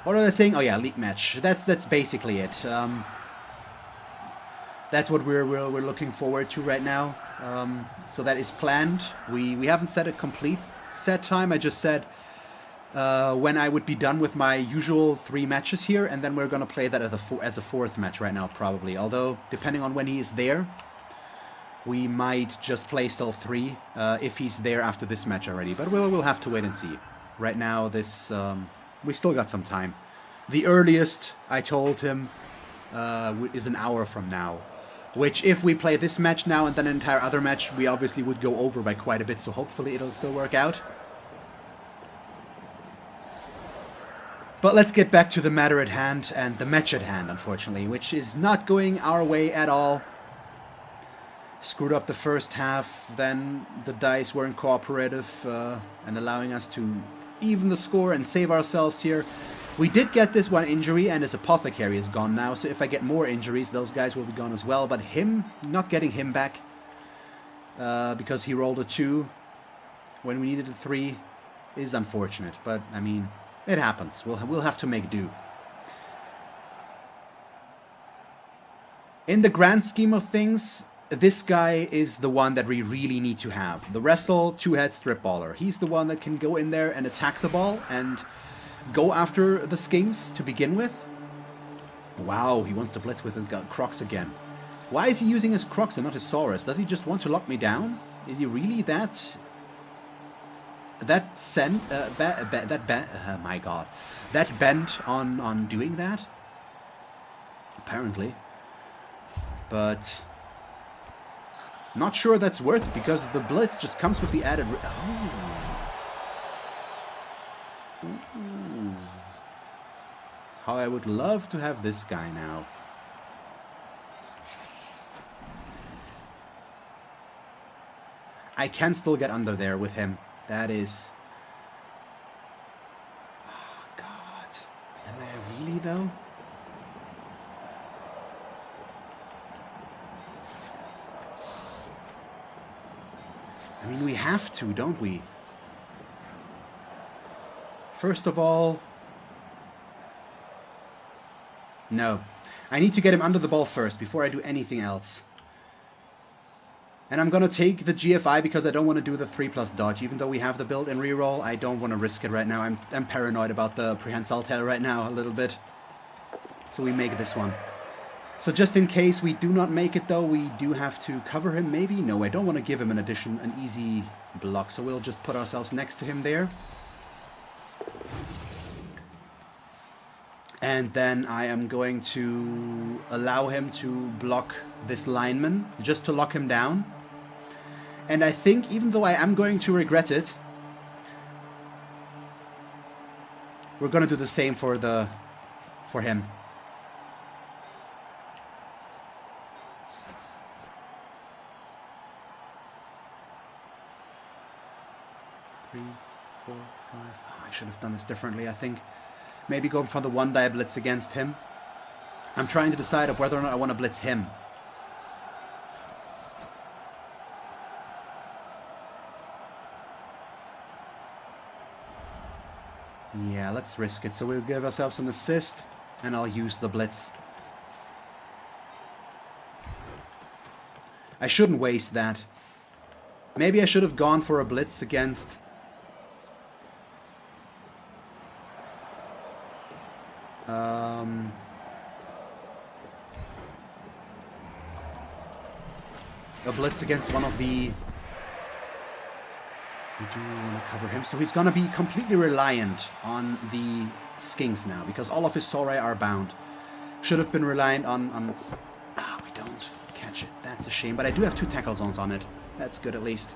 What are they saying? Oh yeah, league match. That's basically it. That's what we're looking forward to right now. So that is planned. We haven't set a complete set time. I just said when I would be done with my usual 3 matches here, and then we're gonna play that as a 4th match right now, probably. Although depending on when he is there, we might just play still 3 if he's there after this match already. But we'll have to wait and see. Right now, this. We still got some time. The earliest, I told him, is an hour from now. Which, if we play this match now and then an entire other match, we obviously would go over by quite a bit, so hopefully it'll still work out. But let's get back to the matter at hand, and the match at hand, unfortunately, which is not going our way at all. Screwed up the first half, then the dice weren't cooperative, and allowing us to even the score and save ourselves here. We did get this 1 injury, and his apothecary is gone now, so if I get more injuries, those guys will be gone as well. But him, not getting him back, because he rolled a 2 when we needed a 3, is unfortunate. But, I mean, it happens. We'll have to make do. In the grand scheme of things, this guy is the one that we really need to have. The Wrestle 2-head strip baller. He's the one that can go in there and attack the ball and go after the skinks to begin with. Wow, he wants to blitz with his Crocs again. Why is he using his Crocs and not his Saurus? Does he just want to lock me down? Is he really that my god, that bent on doing that? Apparently. But not sure that's worth it, because the blitz just comes with the added... Ooh. How I would love to have this guy now. I can still get under there with him. That is... Oh, God. Am I really, though? I mean, we have to, don't we? First of all... No. I need to get him under the ball first, before I do anything else. And I'm going to take the GFI because I don't want to do the 3+ dodge. Even though we have the build and reroll, I don't want to risk it right now. I'm paranoid about the prehensile tail right now a little bit. So we make this one. So just in case we do not make it though, we do have to cover him maybe? No, I don't want to give him an easy block. So we'll just put ourselves next to him there. And then I am going to allow him to block this lineman, just to lock him down. And I think, even though I am going to regret it, we're going to do the same for him. Three, four, five. Oh, I should have done this differently, I think. Maybe going for the 1-die blitz against him. I'm trying to decide of whether or not I want to blitz him. Yeah, let's risk it. So we'll give ourselves an assist, and I'll use the blitz. I shouldn't waste that. Maybe I should have gone for a blitz against... a blitz against one of the... We do want to cover him, so he's going to be completely reliant on the skinks now, because all of his Sorai are bound. Should have been reliant on... Ah, we don't catch it. That's a shame, but I do have 2 tackle zones on it. That's good at least.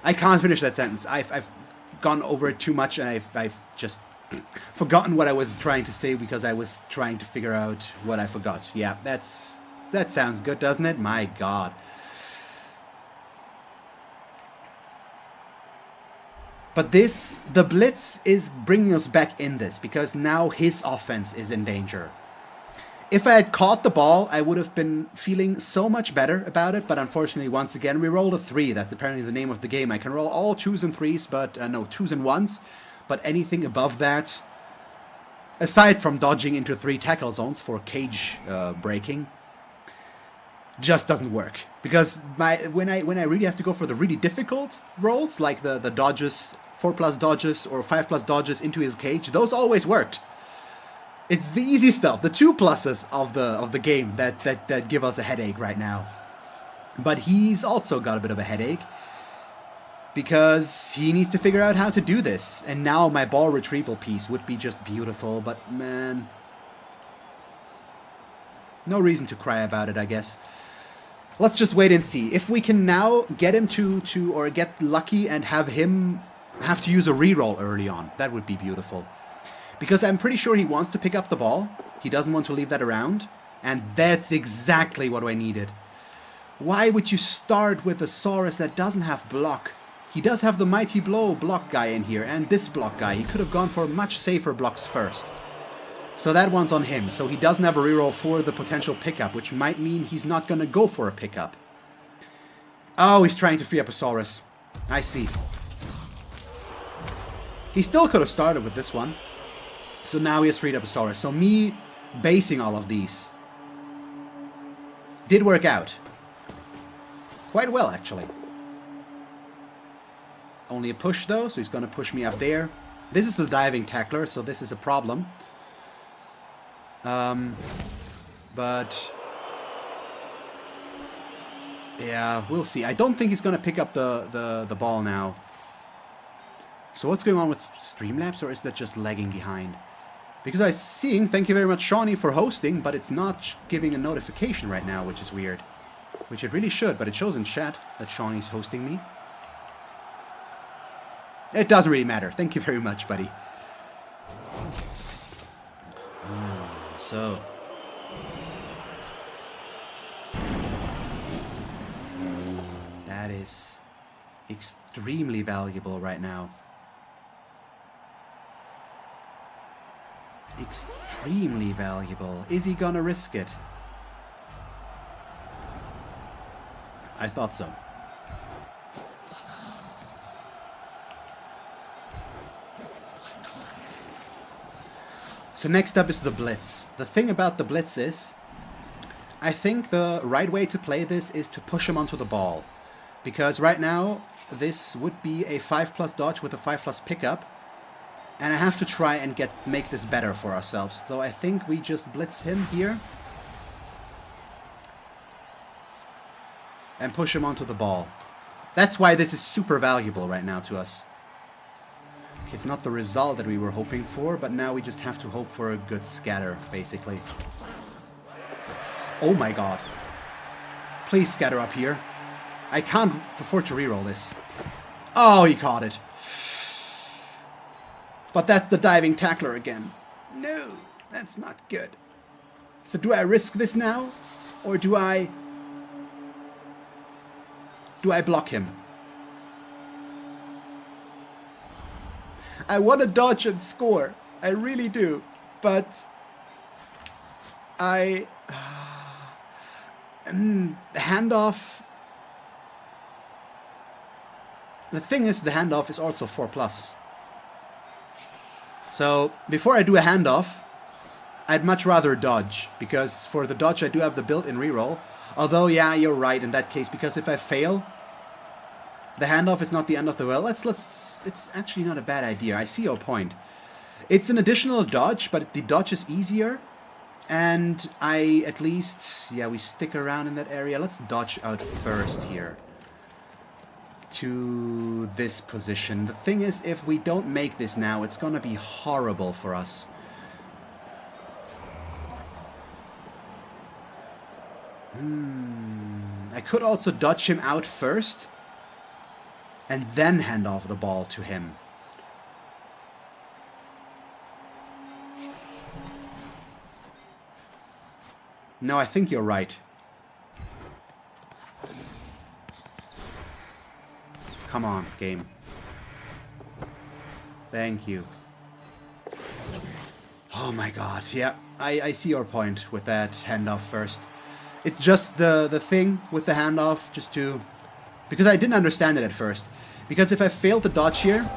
I can't finish that sentence. I've gone over it too much, and I've just forgotten what I was trying to say because I was trying to figure out what I forgot. Yeah, that sounds good, doesn't it? My God. But the blitz is bringing us back in this, because now his offense is in danger. If I had caught the ball, I would have been feeling so much better about it, but unfortunately, once again, we rolled a 3. That's apparently the name of the game. I can roll all 2s and 3s, but, no, 2s and 1s, but anything above that, aside from dodging into 3 tackle zones for cage breaking, just doesn't work. Because when I really have to go for the really difficult rolls, like the dodges, 4+ dodges or 5+ dodges into his cage, those always worked. It's the easy stuff, the 2+ of the game that give us a headache right now. But he's also got a bit of a headache because he needs to figure out how to do this. And now my ball retrieval piece would be just beautiful, but man, no reason to cry about it, I guess. Let's just wait and see. If we can now get him or get lucky and have him have to use a reroll early on, that would be beautiful. Because I'm pretty sure he wants to pick up the ball. He doesn't want to leave that around. And that's exactly what I needed. Why would you start with a Saurus that doesn't have block? He does have the Mighty Blow block guy in here, and this block guy. He could have gone for much safer blocks first. So that one's on him. So he doesn't have a reroll for the potential pickup, which might mean he's not going to go for a pickup. Oh, he's trying to free up a Saurus. I see. He still could have started with this one. So now he has freed up a Saurus. So me basing all of these did work out. Quite well, actually. Only a push, though, so he's going to push me up there. This is the diving tackler, so this is a problem. But yeah, we'll see. I don't think he's going to pick up the ball now. So what's going on with Streamlabs, or is that just lagging behind? Because I'm seeing, thank you very much, Shawnee, for hosting, but it's not giving a notification right now, which is weird. Which it really should, but it shows in chat that Shawnee's hosting me. It doesn't really matter. Thank you very much, buddy. So... that is extremely valuable right now. Extremely valuable. Is he gonna risk it? I thought so. So next up is the Blitz. The thing about the Blitz is I think the right way to play this is to push him onto the ball. Because right now, this would be a 5+ dodge with a 5+ pickup. And I have to try and make this better for ourselves. So I think we just blitz him here. And push him onto the ball. That's why this is super valuable right now to us. It's not the result that we were hoping for, but now we just have to hope for a good scatter, basically. Oh my god. Please scatter up here. I can't afford to reroll this. Oh, he caught it. But that's the diving tackler again. No, that's not good. So do I risk this now? Or do I block him? I want to dodge and score. I really do. But the handoff. The thing is, the handoff is also 4+. So before I do a handoff, I'd much rather dodge, because for the dodge I do have the built-in reroll. Although, yeah, you're right in that case, because if I fail, the handoff is not the end of the world. It's actually not a bad idea. I see your point. It's an additional dodge, but the dodge is easier. And I at least, yeah, we stick around in that area. Let's dodge out first here to this position. The thing is, if we don't make this now, it's gonna be horrible for us. I could also dodge him out first and then hand off the ball to him. No, I think you're right. Come on, game. Thank you. Oh my god, yeah, I see your point with that handoff first. It's just the thing with the handoff, just to... Because I didn't understand it at first. Because if I failed to dodge here,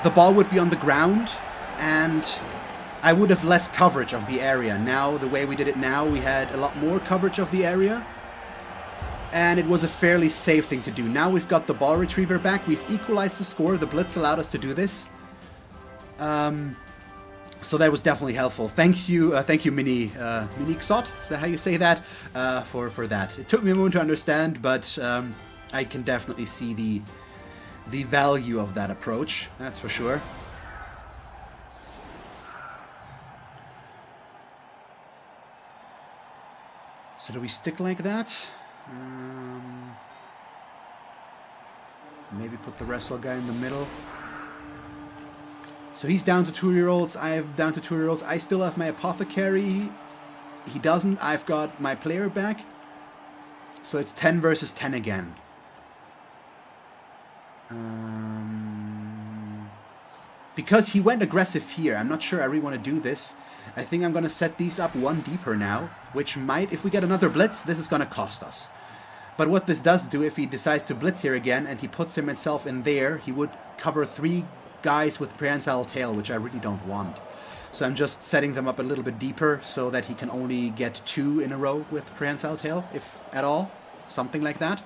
the ball would be on the ground, and I would have less coverage of the area. Now, the way we did it now, we had a lot more coverage of the area. And it was a fairly safe thing to do. Now we've got the ball retriever back. We've equalized the score. The blitz allowed us to do this. So that was definitely helpful. Thank you, Mini Xot. Is that how you say that? For that. It took me a moment to understand, but I can definitely see the value of that approach. That's for sure. So do we stick like that? Maybe put the wrestle guy in the middle. So he's down to 2-year-olds, I'm down to 2-year-olds. I still have my apothecary. He doesn't. I've got my player back. So it's 10 versus 10 again. Because he went aggressive here, I'm not sure I really want to do this. I think I'm going to set these up one deeper now, which might, if we get another blitz, this is going to cost us. But what this does do, if he decides to blitz here again and he puts himself in there, he would cover 3 guys with prehensile tail, which I really don't want. So I'm just setting them up a little bit deeper so that he can only get 2 in a row with prehensile tail, if at all. Something like that.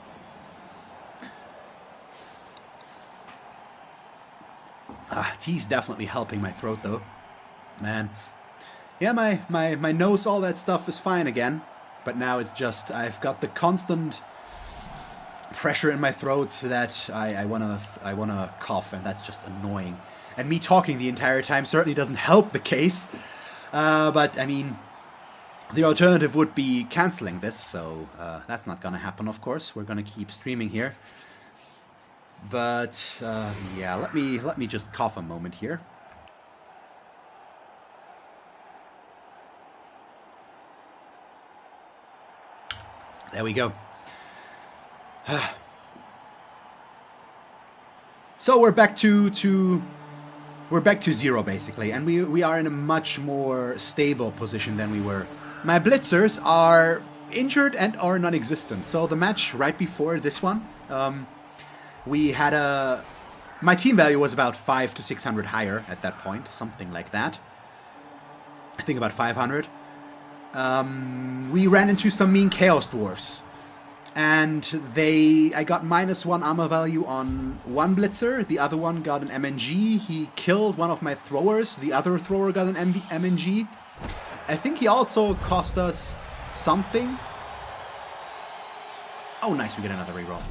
Tea's definitely helping my throat though. Man. Yeah, my nose, all that stuff is fine again. But now it's just, I've got the constant pressure in my throat that I wanna cough, and that's just annoying. And me talking the entire time certainly doesn't help the case. But I mean, the alternative would be canceling this, so that's not gonna happen, of course. We're gonna keep streaming here. But yeah, let me just cough a moment here. There we go. So we're back to 0 basically, and we are in a much more stable position than we were. My blitzers are injured and are non-existent. So the match right before this one, we had my team value was about 500 to 600 higher at that point, something like that. I think about 500. we ran into some mean Chaos Dwarfs. And I got -1 armor value on one blitzer, the other one got an MNG, he killed one of my throwers, the other thrower got an MNG. I think he also cost us something. Oh nice, we get another reroll.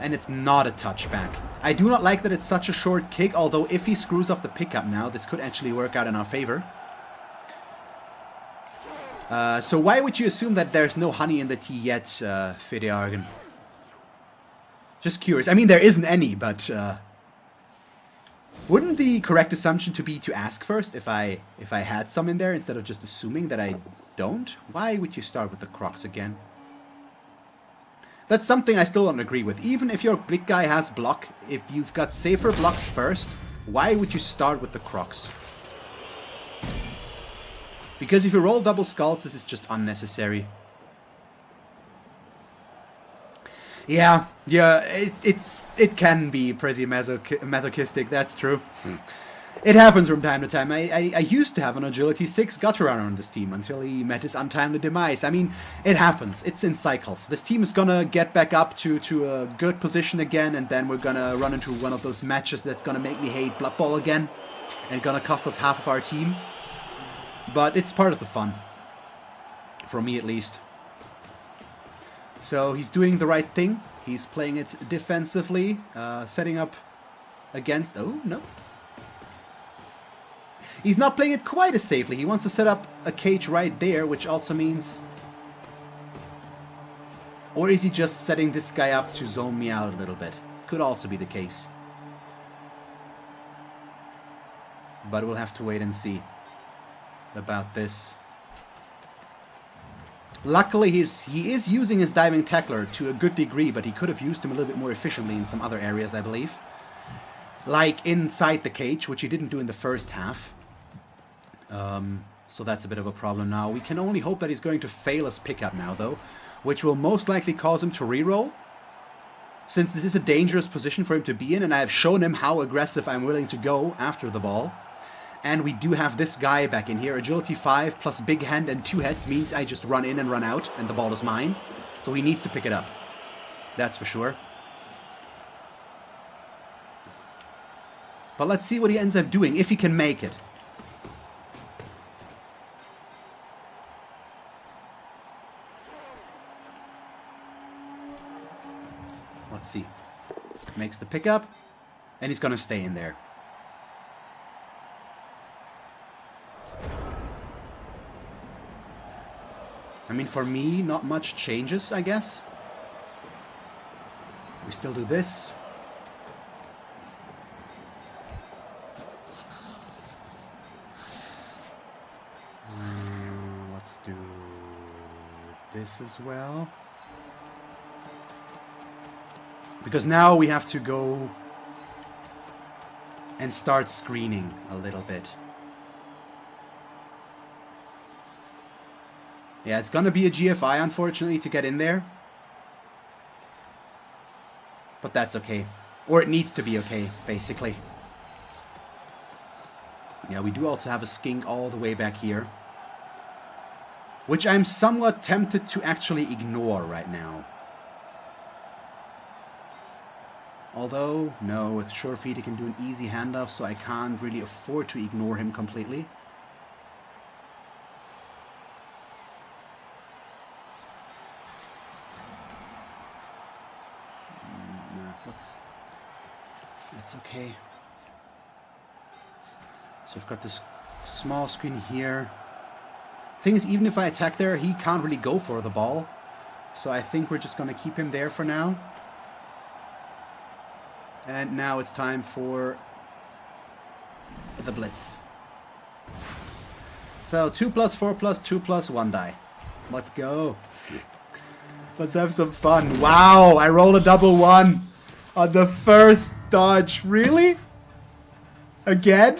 And it's not a touchback. I do not like that it's such a short kick, although if he screws up the pickup now, this could actually work out in our favor. So why would you assume that there's no honey in the tea yet, Fideargan? Just curious. I mean, there isn't any, but wouldn't the correct assumption to be to ask first if I had some in there instead of just assuming that I don't? Why would you start with the Crocs again? That's something I still don't agree with. Even if your big guy has block, if you've got safer blocks first, why would you start with the Crocs? Because if you roll double skulls, this is just unnecessary. Yeah, it can be pretty masochistic, that's true. It happens from time to time. I used to have an Agility 6 gutter runner on this team until he met his untimely demise. I mean, it happens. It's in cycles. This team is gonna get back up to a good position again, and then we're gonna run into one of those matches that's gonna make me hate Blood Bowl again, and gonna cost us half of our team. But it's part of the fun. For me, at least. So he's doing the right thing. He's playing it defensively. Setting up against... Oh, no. He's not playing it quite as safely. He wants to set up a cage right there, which also means... Or is he just setting this guy up to zone me out a little bit? Could also be the case. But we'll have to wait and see about this. Luckily, he is using his diving tackler to a good degree, but he could have used him a little bit more efficiently in some other areas, I believe. Like inside the cage, which he didn't do in the first half. So that's a bit of a problem now. We can only hope that he's going to fail his pickup now, though, which will most likely cause him to reroll. Since this is a dangerous position for him to be in, and I have shown him how aggressive I'm willing to go after the ball. And we do have this guy back in here. Agility 5 plus big hand and 2 heads means I just run in and run out, and the ball is mine. So he needs to pick it up. That's for sure. But let's see what he ends up doing, if he can make it. Let's see. Makes the pickup, and he's going to stay in there. I mean, for me, not much changes, I guess. We still do this. Let's do this as well. Because now we have to go and start screening a little bit. Yeah, it's gonna be a GFI, unfortunately, to get in there. But that's okay. Or it needs to be okay, basically. Yeah, we do also have a skink all the way back here. Which I'm somewhat tempted to actually ignore right now. Although, no, with sure feet he can do an easy handoff, so I can't really afford to ignore him completely. That's okay. So I've got this small screen here. Thing is, even if I attack there, he can't really go for the ball. So I think we're just going to keep him there for now. And now it's time for the blitz. So 2 plus 4 plus 2 plus 1 die. Let's go. Let's have some fun. Wow, I rolled a double 1 on the first dodge. Really? Again?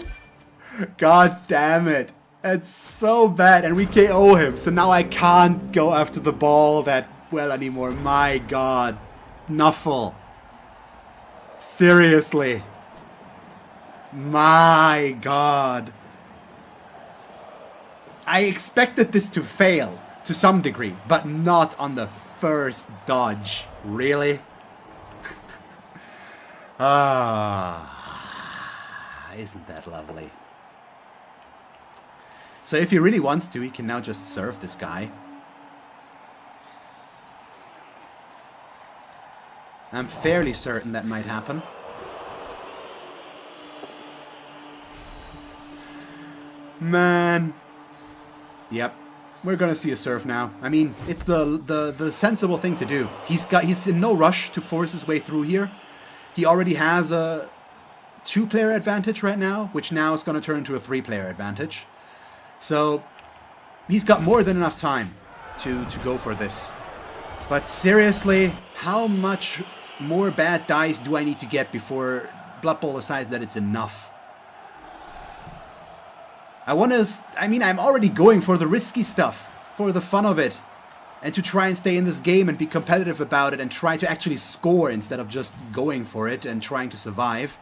God damn it. That's so bad. And we KO him. So now I can't go after the ball that well anymore. My God. Nuffle. Seriously. My God. I expected this to fail to some degree, but not on the first dodge. Really? Isn't that lovely? So if he really wants to, he can now just serve this guy. I'm fairly certain that might happen. Man. Yep. We're gonna see a serve now. I mean, it's the sensible thing to do. He's in no rush to force his way through here. He already has a 2-player advantage right now, which now is gonna turn into a 3-player advantage. So he's got more than enough time to go for this. But seriously, how much more bad dice do I need to get before Blood Bowl decides that it's enough? I mean, I'm already going for the risky stuff, for the fun of it, and to try and stay in this game and be competitive about it and try to actually score instead of just going for it and trying to survive.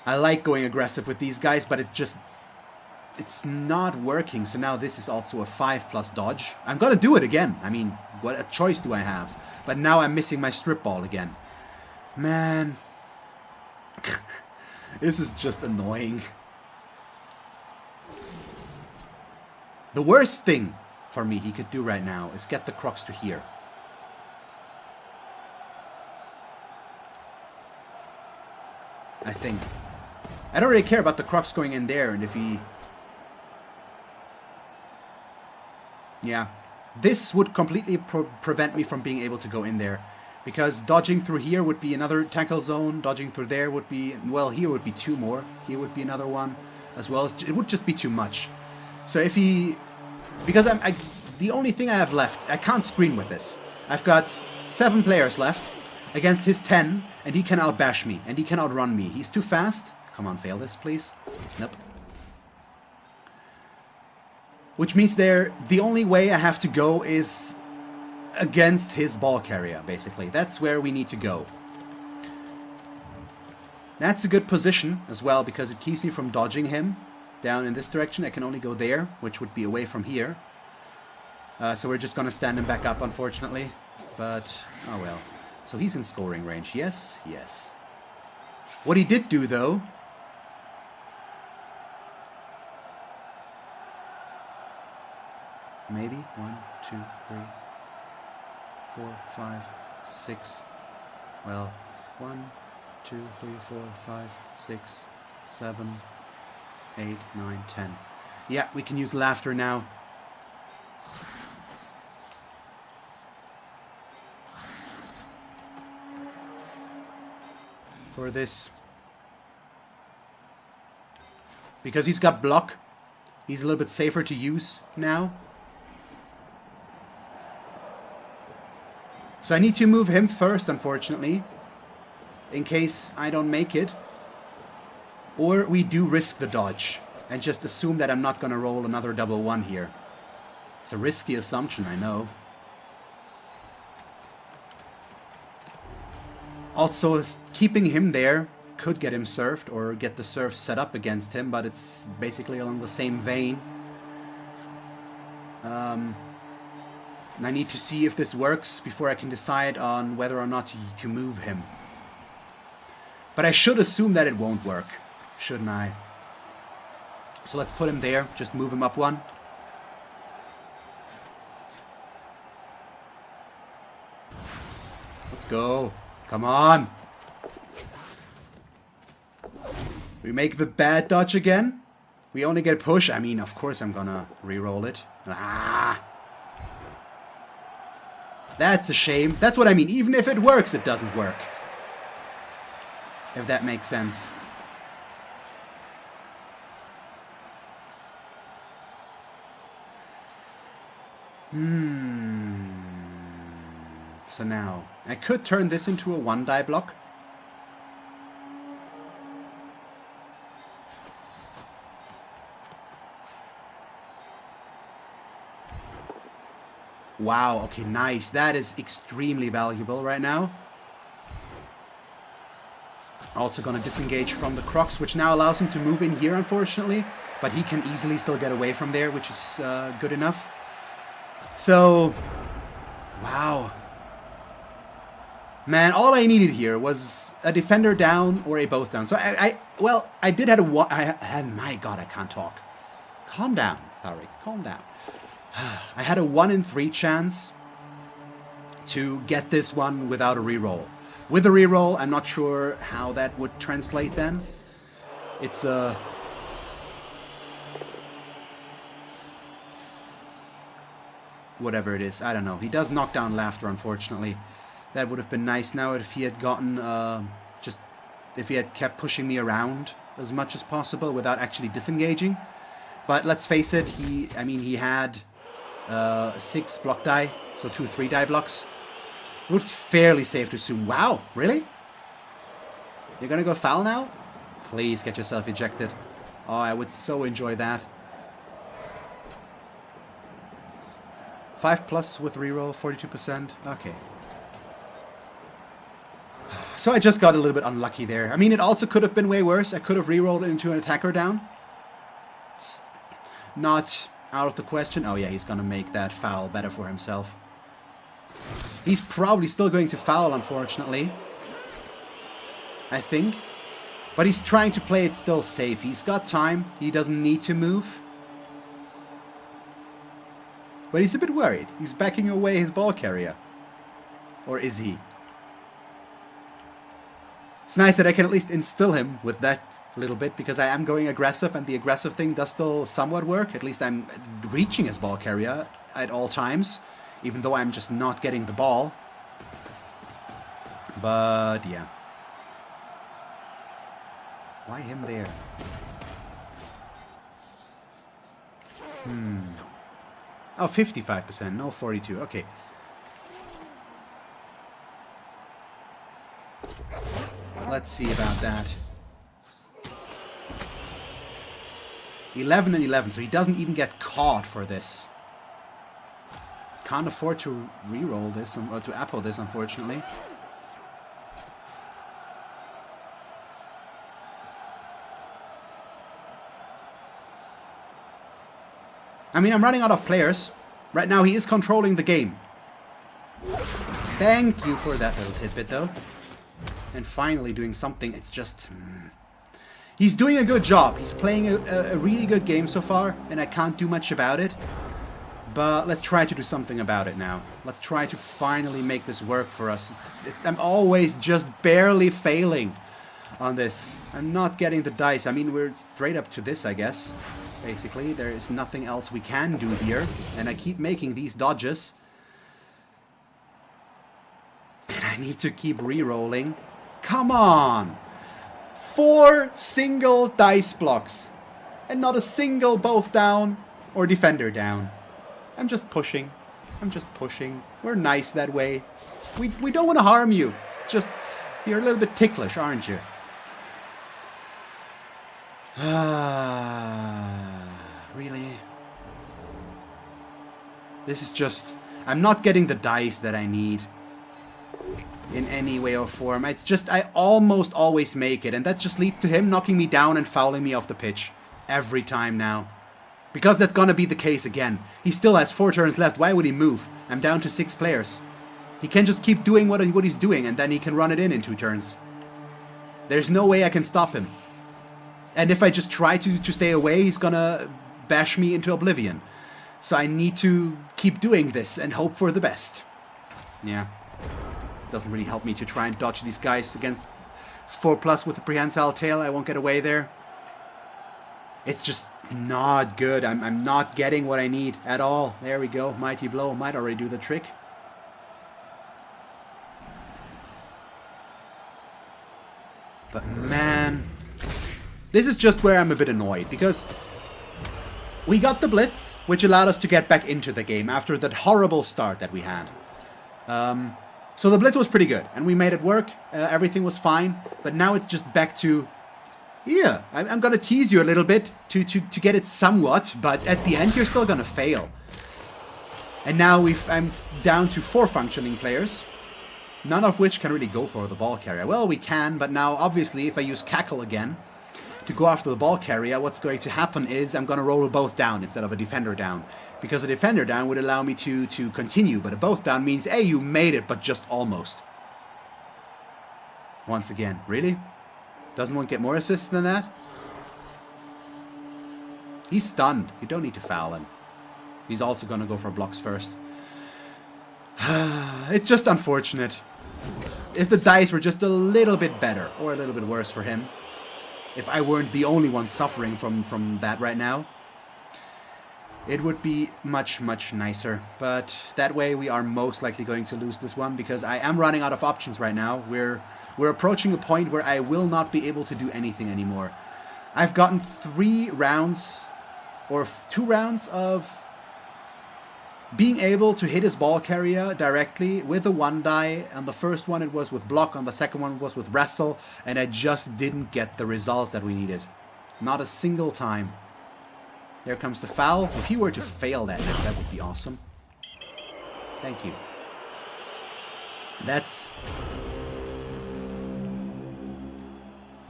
I like going aggressive with these guys, but it's not working. So now this is also a 5+ dodge. I'm gonna do it again. I mean, what a choice do I have? But now I'm missing my strip ball again. Man. This is just annoying. The worst thing for me he could do right now is get the Crocs to here. I think. I don't really care about the Crocs going in there, and if he... Yeah. This would completely prevent me from being able to go in there. Because dodging through here would be another tackle zone. Dodging through there would be... Well, here would be 2 more. Here would be another one as well. It would just be too much. So if he... Because the only thing I have left... I can't screen with this. I've got 7 players left against his 10. And he can outbash me. And he can outrun me. He's too fast. Come on, fail this, please. Nope. Which means the only way I have to go is against his ball carrier, basically. That's where we need to go. That's a good position as well, because it keeps me from dodging him down in this direction. I can only go there, which would be away from here. So we're just going to stand him back up, unfortunately. But, oh well. So he's in scoring range. Yes, yes. What he did do, though... Maybe 1, 2, 3, 4, 5, 6. Well, 1, 2, 3, 4, 5, 6, 7, 8, 9, 10. Yeah, we can use laughter now. For this. Because he's got block, he's a little bit safer to use now. So I need to move him first, unfortunately, in case I don't make it. Or we do risk the dodge and just assume that I'm not going to roll another double 1 here. It's a risky assumption, I know. Also, keeping him there could get him served or get the serve set up against him, but it's basically along the same vein. I need to see if this works before I can decide on whether or not to move him. But I should assume that it won't work, shouldn't I? So let's put him there, just move him up 1. Let's go. Come on. We make the bad dodge again. We only get push. I mean, of course I'm gonna re-roll it. Ah! That's a shame. That's what I mean. Even if it works, it doesn't work. If that makes sense. So now, I could turn this into a 1-die block. Wow, okay, nice. That is extremely valuable right now. Also going to disengage from the Crocs, which now allows him to move in here, unfortunately. But he can easily still get away from there, which is good enough. So, wow. Man, all I needed here was a defender down or a both down. So I did have my God, I can't talk. Calm down, Tharik, calm down. I had a 1 in 3 chance to get this one without a reroll. With a reroll, I'm not sure how that would translate then. It's a... whatever it is, I don't know. He does knock down laughter, unfortunately. That would have been nice now if he had gotten... if he had kept pushing me around as much as possible without actually disengaging. But let's face it, he had 6 block die, so 2 3-die blocks. It was fairly safe to assume. Wow, really? You're gonna go foul now? Please get yourself ejected. Oh, I would so enjoy that. 5+ with reroll, 42%. Okay. So I just got a little bit unlucky there. I mean, it also could have been way worse. I could have rerolled it into an attacker down. It's not out of the question. Oh yeah, he's gonna make that foul better for himself. He's probably still going to foul, unfortunately. I think. But he's trying to play it still safe. He's got time. He doesn't need to move. But he's a bit worried. He's backing away his ball carrier. Or is he? It's nice that I can at least instill him with that little bit, because I am going aggressive, and the aggressive thing does still somewhat work. At least I'm reaching his ball carrier at all times, even though I'm just not getting the ball. But yeah. Why him there? Oh, 55%, no 42. Okay. Let's see about that. 11 and 11, so he doesn't even get caught for this. Can't afford to re-roll this, or to apple this, unfortunately. I mean, I'm running out of players. Right now, he is controlling the game. Thank you for that little tidbit, though. And finally doing something. It's just... He's doing a good job. He's playing a really good game so far, and I can't do much about it. But let's try to do something about it now. Let's try to finally make this work for us. I'm always just barely failing on this. I'm not getting the dice. I mean, we're straight up to this, I guess. Basically, there is nothing else we can do here. And I keep making these dodges. And I need to keep re-rolling. Come on! 4 single dice blocks. And not a single both down or defender down. I'm just pushing. I'm just pushing. We're nice that way. We don't want to harm you. Just, you're a little bit ticklish, aren't you? Really? This is just... I'm not getting the dice that I need in any way or form. It's just, I almost always make it, and that just leads to him knocking me down and fouling me off the pitch every time now. Because that's gonna be the case again. He still has 4 turns left. Why would he move? I'm down to 6 players. He can just keep doing what he's doing, and then he can run it in 2 turns. There's no way I can stop him. And if I just try to stay away, he's gonna bash me into oblivion. So I need to keep doing this and hope for the best. Yeah. Doesn't really help me to try and dodge these guys against... It's 4+ with a prehensile tail. I won't get away there. It's just not good. I'm not getting what I need at all. There we go. Mighty Blow might already do the trick. But man... This is just where I'm a bit annoyed, because we got the blitz, which allowed us to get back into the game after that horrible start that we had. So the blitz was pretty good, and we made it work. Everything was fine, but now it's just back to... Yeah, I'm gonna tease you a little bit to get it somewhat, but at the end you're still gonna fail. And now I'm down to 4 functioning players. None of which can really go for the ball carrier. Well, we can, but now obviously if I use Cackle again to go after the ball carrier, what's going to happen is I'm going to roll both down instead of a defender down. Because a defender down would allow me to continue, but a both down means, hey, you made it, but just almost. Once again, really? Doesn't one get more assists than that? He's stunned. You don't need to foul him. He's also going to go for blocks first. It's just unfortunate. If the dice were just a little bit better, or a little bit worse for him, if I weren't the only one suffering from that right now, it would be much, much nicer. But that way we are most likely going to lose this one, because I am running out of options right now. We're approaching a point where I will not be able to do anything anymore. I've gotten 3 rounds, or 2 rounds of being able to hit his ball carrier directly with a 1-die. On the first one it was with block, on the second one it was with wrestle, and I just didn't get the results that we needed. Not a single time. There comes the foul. If he were to fail that would be awesome. Thank you. That's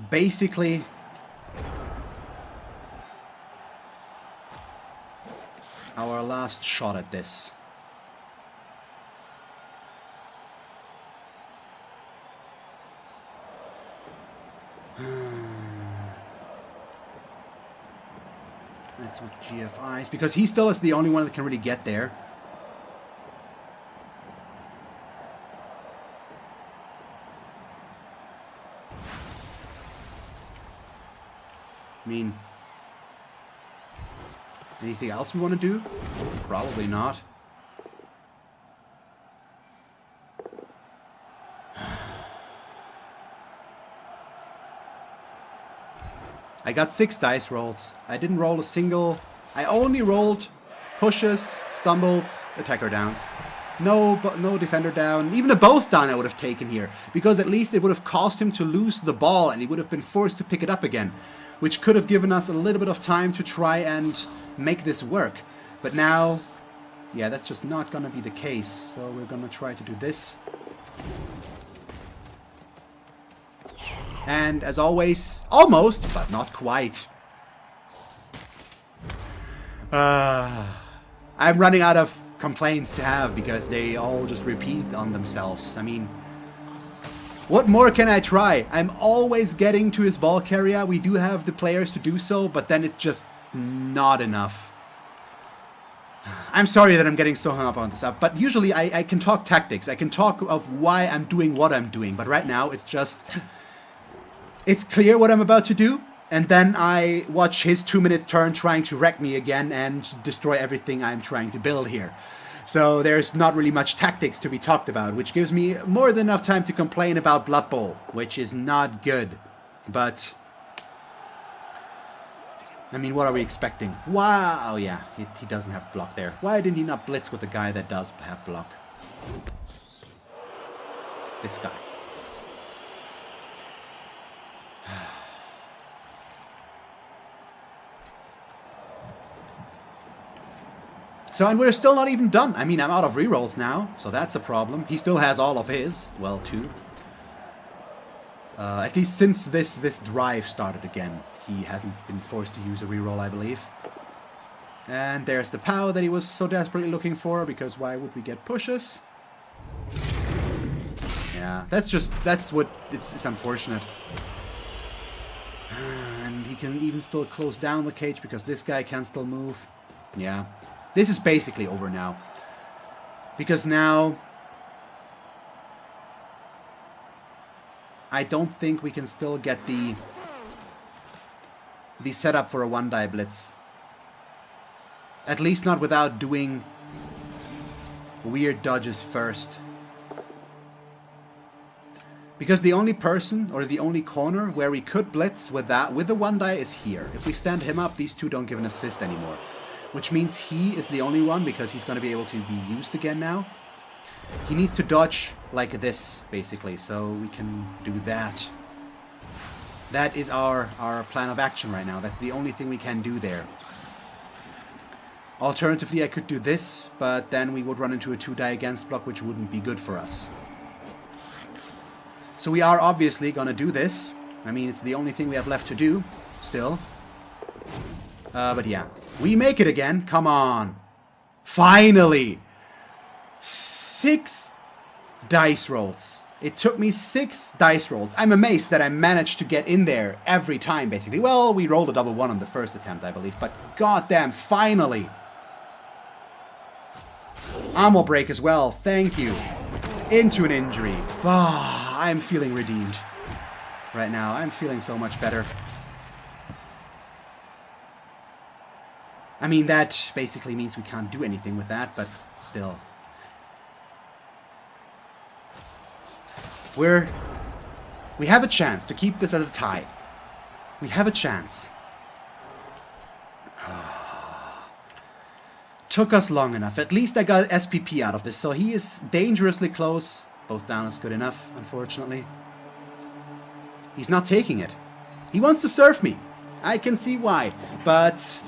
basically our last shot at this. That's with GFIs, because he still is the only one that can really get there. I mean, anything else we want to do? Probably not. I got 6 dice rolls. I didn't roll a single. I only rolled pushes, stumbles, attacker downs. No defender down. Even a both down I would have taken here, because at least it would have caused him to lose the ball and he would have been forced to pick it up again, which could have given us a little bit of time to try and make this work. But now, yeah, that's just not gonna be the case. So we're gonna try to do this. And as always, almost, but not quite. I'm running out of complaints to have, because they all just repeat on themselves. I mean, what more can I try? I'm always getting to his ball carrier. We do have the players to do so, but then it's just not enough. I'm sorry that I'm getting so hung up on this stuff, but usually I can talk tactics. I can talk of why I'm doing what I'm doing, but right now it's just... It's clear what I'm about to do, and then I watch his 2-minute turn trying to wreck me again and destroy everything I'm trying to build here. So there's not really much tactics to be talked about, which gives me more than enough time to complain about Blood Bowl, which is not good. But, I mean, what are we expecting? Wow, oh yeah, he doesn't have block there. Why didn't he not blitz with the guy that does have block? This guy. So, and we're still not even done. I mean, I'm out of rerolls now, so that's a problem. He still has all of his. Well, 2. At least since this drive started again, he hasn't been forced to use a reroll, I believe. And there's the POW that he was so desperately looking for, because why would we get pushes? Yeah, that's what, it's unfortunate. And he can even still close down the cage, because this guy can still move. Yeah. This is basically over now. Because now... I don't think we can still get the setup for a 1-die blitz. At least not without doing weird dodges first. Because the only person, or the only corner, where we could blitz with the 1-die is here. If we stand him up, these 2 don't give an assist anymore. Which means he is the only one, because he's going to be able to be used again now. He needs to dodge like this, basically, so we can do that. That is our plan of action right now. That's the only thing we can do there. Alternatively, I could do this, but then we would run into a 2-die against block, which wouldn't be good for us. So we are obviously gonna do this. I mean, it's the only thing we have left to do, still. But yeah. We make it again. Come on. Finally! 6 dice rolls. It took me 6 dice rolls. I'm amazed that I managed to get in there every time, basically. Well, we rolled a double 1 on the first attempt, I believe. But goddamn, finally! Armor break as well. Thank you. Into an injury. Ah, I'm feeling redeemed right now. I'm feeling so much better. I mean, that basically means we can't do anything with that, but still. We have a chance to keep this at a tie. We have a chance. Took us long enough. At least I got SPP out of this, so he is dangerously close. Both down is good enough, unfortunately. He's not taking it. He wants to surf me. I can see why, but...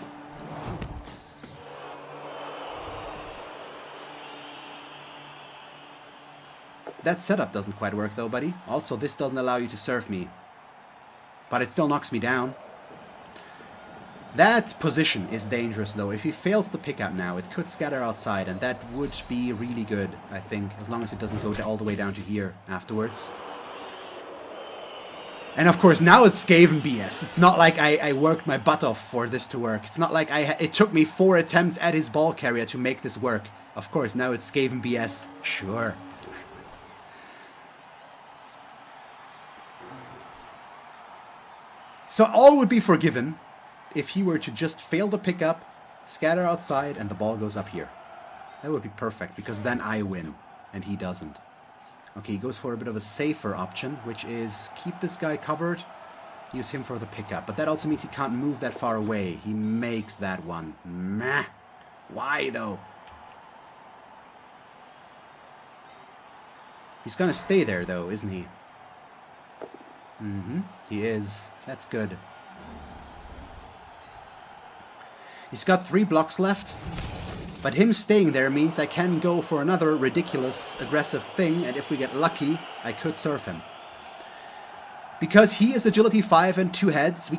that setup doesn't quite work though, buddy. Also, this doesn't allow you to surf me. But it still knocks me down. That position is dangerous though. If he fails to pick up now, it could scatter outside, and that would be really good, I think, as long as it doesn't go all the way down to here afterwards. And of course, now it's Skaven BS. It's not like I worked my butt off for this to work. It's not like it took me 4 attempts at his ball carrier to make this work. Of course, now it's Skaven BS. Sure. So all would be forgiven if he were to just fail to pick up, scatter outside, and the ball goes up here. That would be perfect, because then I win, and he doesn't. Okay, he goes for a bit of a safer option, which is keep this guy covered, use him for the pickup. But that also means he can't move that far away. He makes that one. Meh. Why, though? He's gonna stay there, though, isn't he? Mm-hmm. He is. That's good. He's got 3 blocks left. But him staying there means I can go for another ridiculous aggressive thing, and if we get lucky, I could surf him. Because he is agility 5 and 2 heads, we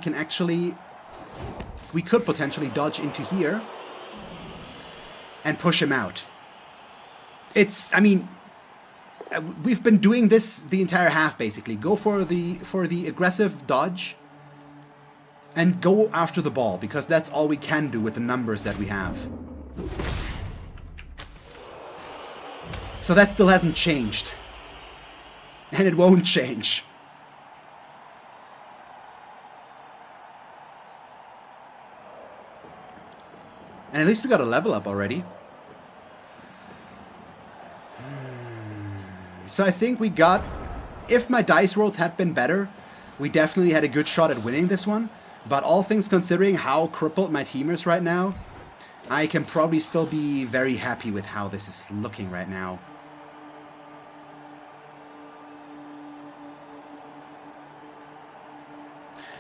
could potentially dodge into here and push him out. I mean, we've been doing this the entire half, basically. Go for the aggressive dodge and go after the ball, because that's all we can do with the numbers that we have. So that still hasn't changed. And it won't change. And at least we got a level up already. So I think we got... if my dice rolls had been better, we definitely had a good shot at winning this one. But all things considering how crippled my team is right now, I can probably still be very happy with how this is looking right now.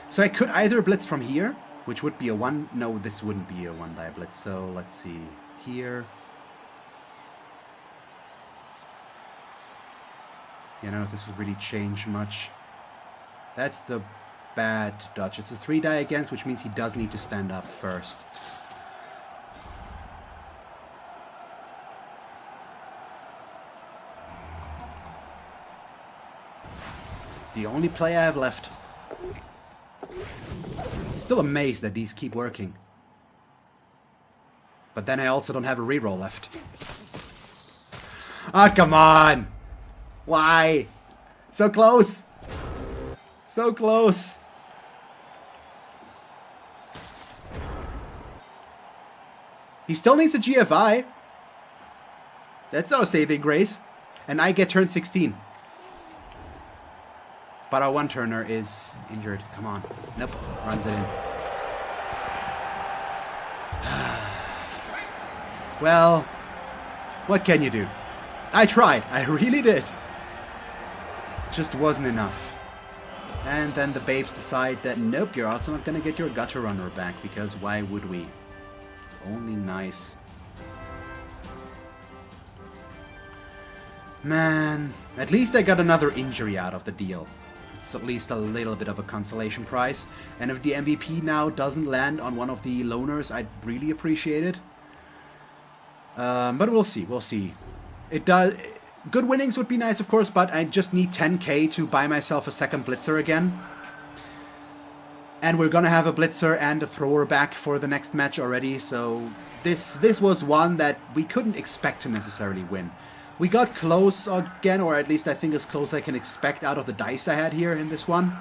So I could either blitz from here, which would be a 1... no, this wouldn't be a 1-die blitz. So let's see. Here. Yeah, I don't know if this would really change much. That's the bad dodge. It's a 3-die against, which means he does need to stand up first. It's the only play I have left. Still amazed that these keep working. But then I also don't have a reroll left. Ah, come on! Why? So close! So close! He still needs a GFI. That's not a saving grace. And I get turn 16. But our 1-turner is injured. Come on. Nope. Runs it in. Well, what can you do? I tried. I really did. Just wasn't enough. And then the babes decide that, nope, you're also not going to get your gutter runner back, because why would we? It's only nice. Man, at least I got another injury out of the deal. It's at least a little bit of a consolation prize. And if the MVP now doesn't land on one of the loners, I'd really appreciate it. But we'll see, we'll see. It does. Good winnings would be nice, of course, but I just need 10k to buy myself a second blitzer again. And we're gonna have a blitzer and a thrower back for the next match already, so this was one that we couldn't expect to necessarily win. We got close again, or at least I think as close as I can expect out of the dice I had here in this one.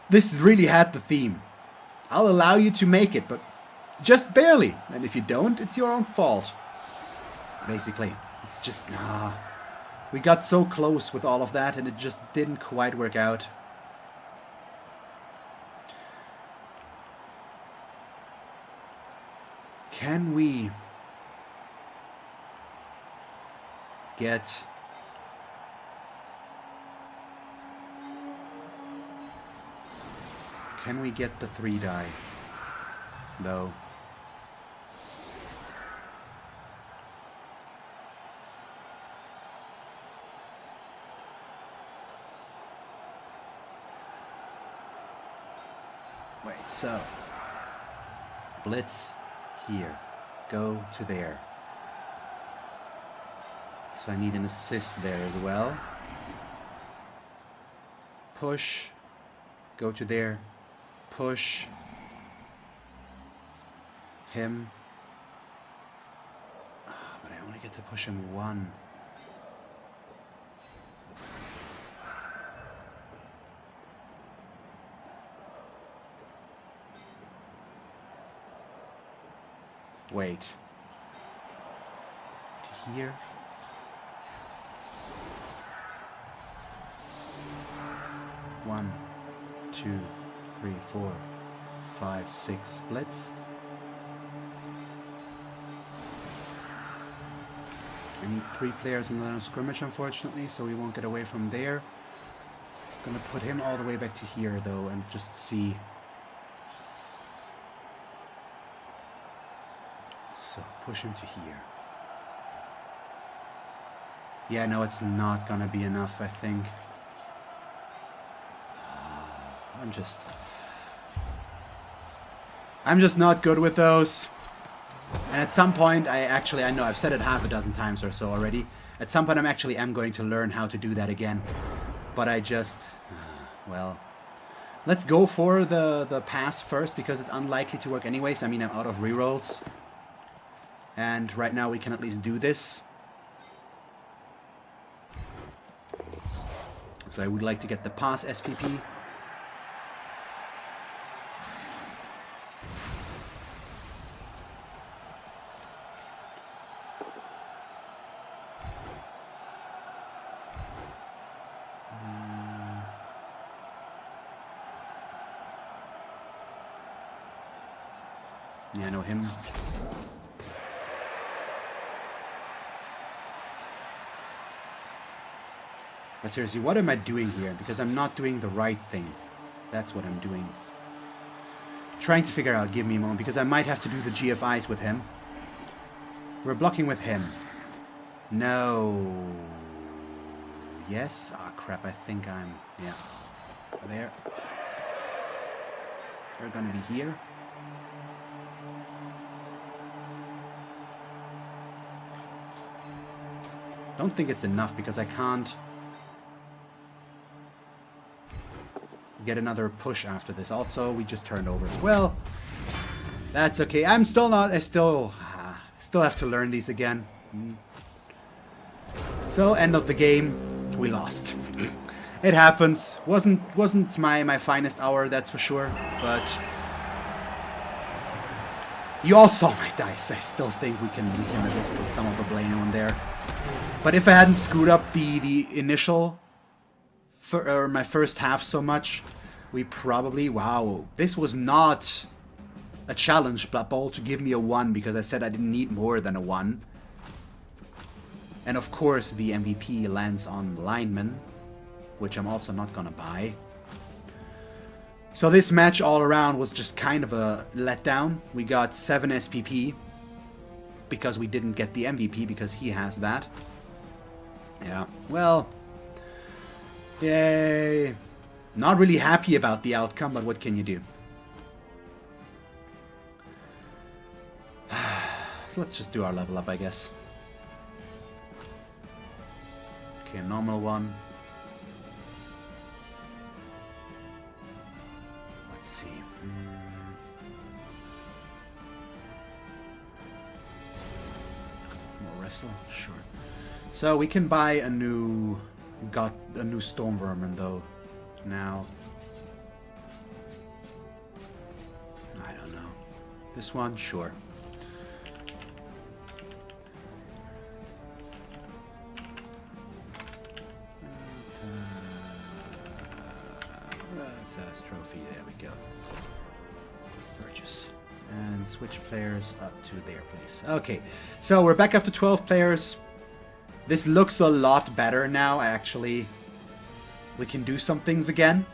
This really had the theme. I'll allow you to make it, but just barely. And if you don't, it's your own fault. Basically, it's just, we got so close with all of that and it just didn't quite work out. Can we get the 3 die? No. Wait, so blitz here, go to there. So I need an assist there as well. Push, go to there, push him. But I only get to push him 1. Wait. To here. One, 2, 3, 4, 5, 6 blitz. I need 3 players in the line of scrimmage, unfortunately, so we won't get away from there. Gonna put him all the way back to here, though, and just see. So push him to here. Yeah, no, it's not gonna be enough, I think. I'm just not good with those. And at some point, I know I've said it half a dozen times or so already. At some point, I am going to learn how to do that again. But I just, well, let's go for the pass first because it's unlikely to work anyways. I mean, I'm out of rerolls. And right now we can at least do this. So I would like to get the pass SPP. Yeah, I know him. But seriously, what am I doing here? Because I'm not doing the right thing. That's what I'm doing. Trying to figure out, give me a moment, because I might have to do the GFIs with him. We're blocking with him. No. Yes? Ah, crap, I think I'm... Yeah. There. They're gonna be here. Don't think it's enough because I can't get another push after this. Also, we just turned over. Well, that's okay. I'm still not. I still have to learn these again. So, end of the game, we lost. It happens. Wasn't my finest hour, that's for sure. But you all saw my dice. I still think we can at least put some of the blame on there. But if I hadn't screwed up the initial, or my first half so much, we probably, wow, this was not a challenge bowl to give me a 1 because I said I didn't need more than a 1. And of course the MVP lands on lineman, which I'm also not gonna buy. So this match all around was just kind of a letdown. We got 7 SPP. because we didn't get the MVP, because he has that. Yeah, well... Yay. Not really happy about the outcome, but what can you do? So let's just do our level up, I guess. Okay, a normal one. Let's see. More wrestle? Sure. So we can buy a new... Got a new Storm Vermin, though. Now. I don't know. This one? Sure. Trophy, there we go. Purchase. And switch players up to their place. Okay, so we're back up to 12 players. This looks a lot better now, actually. We can do some things again.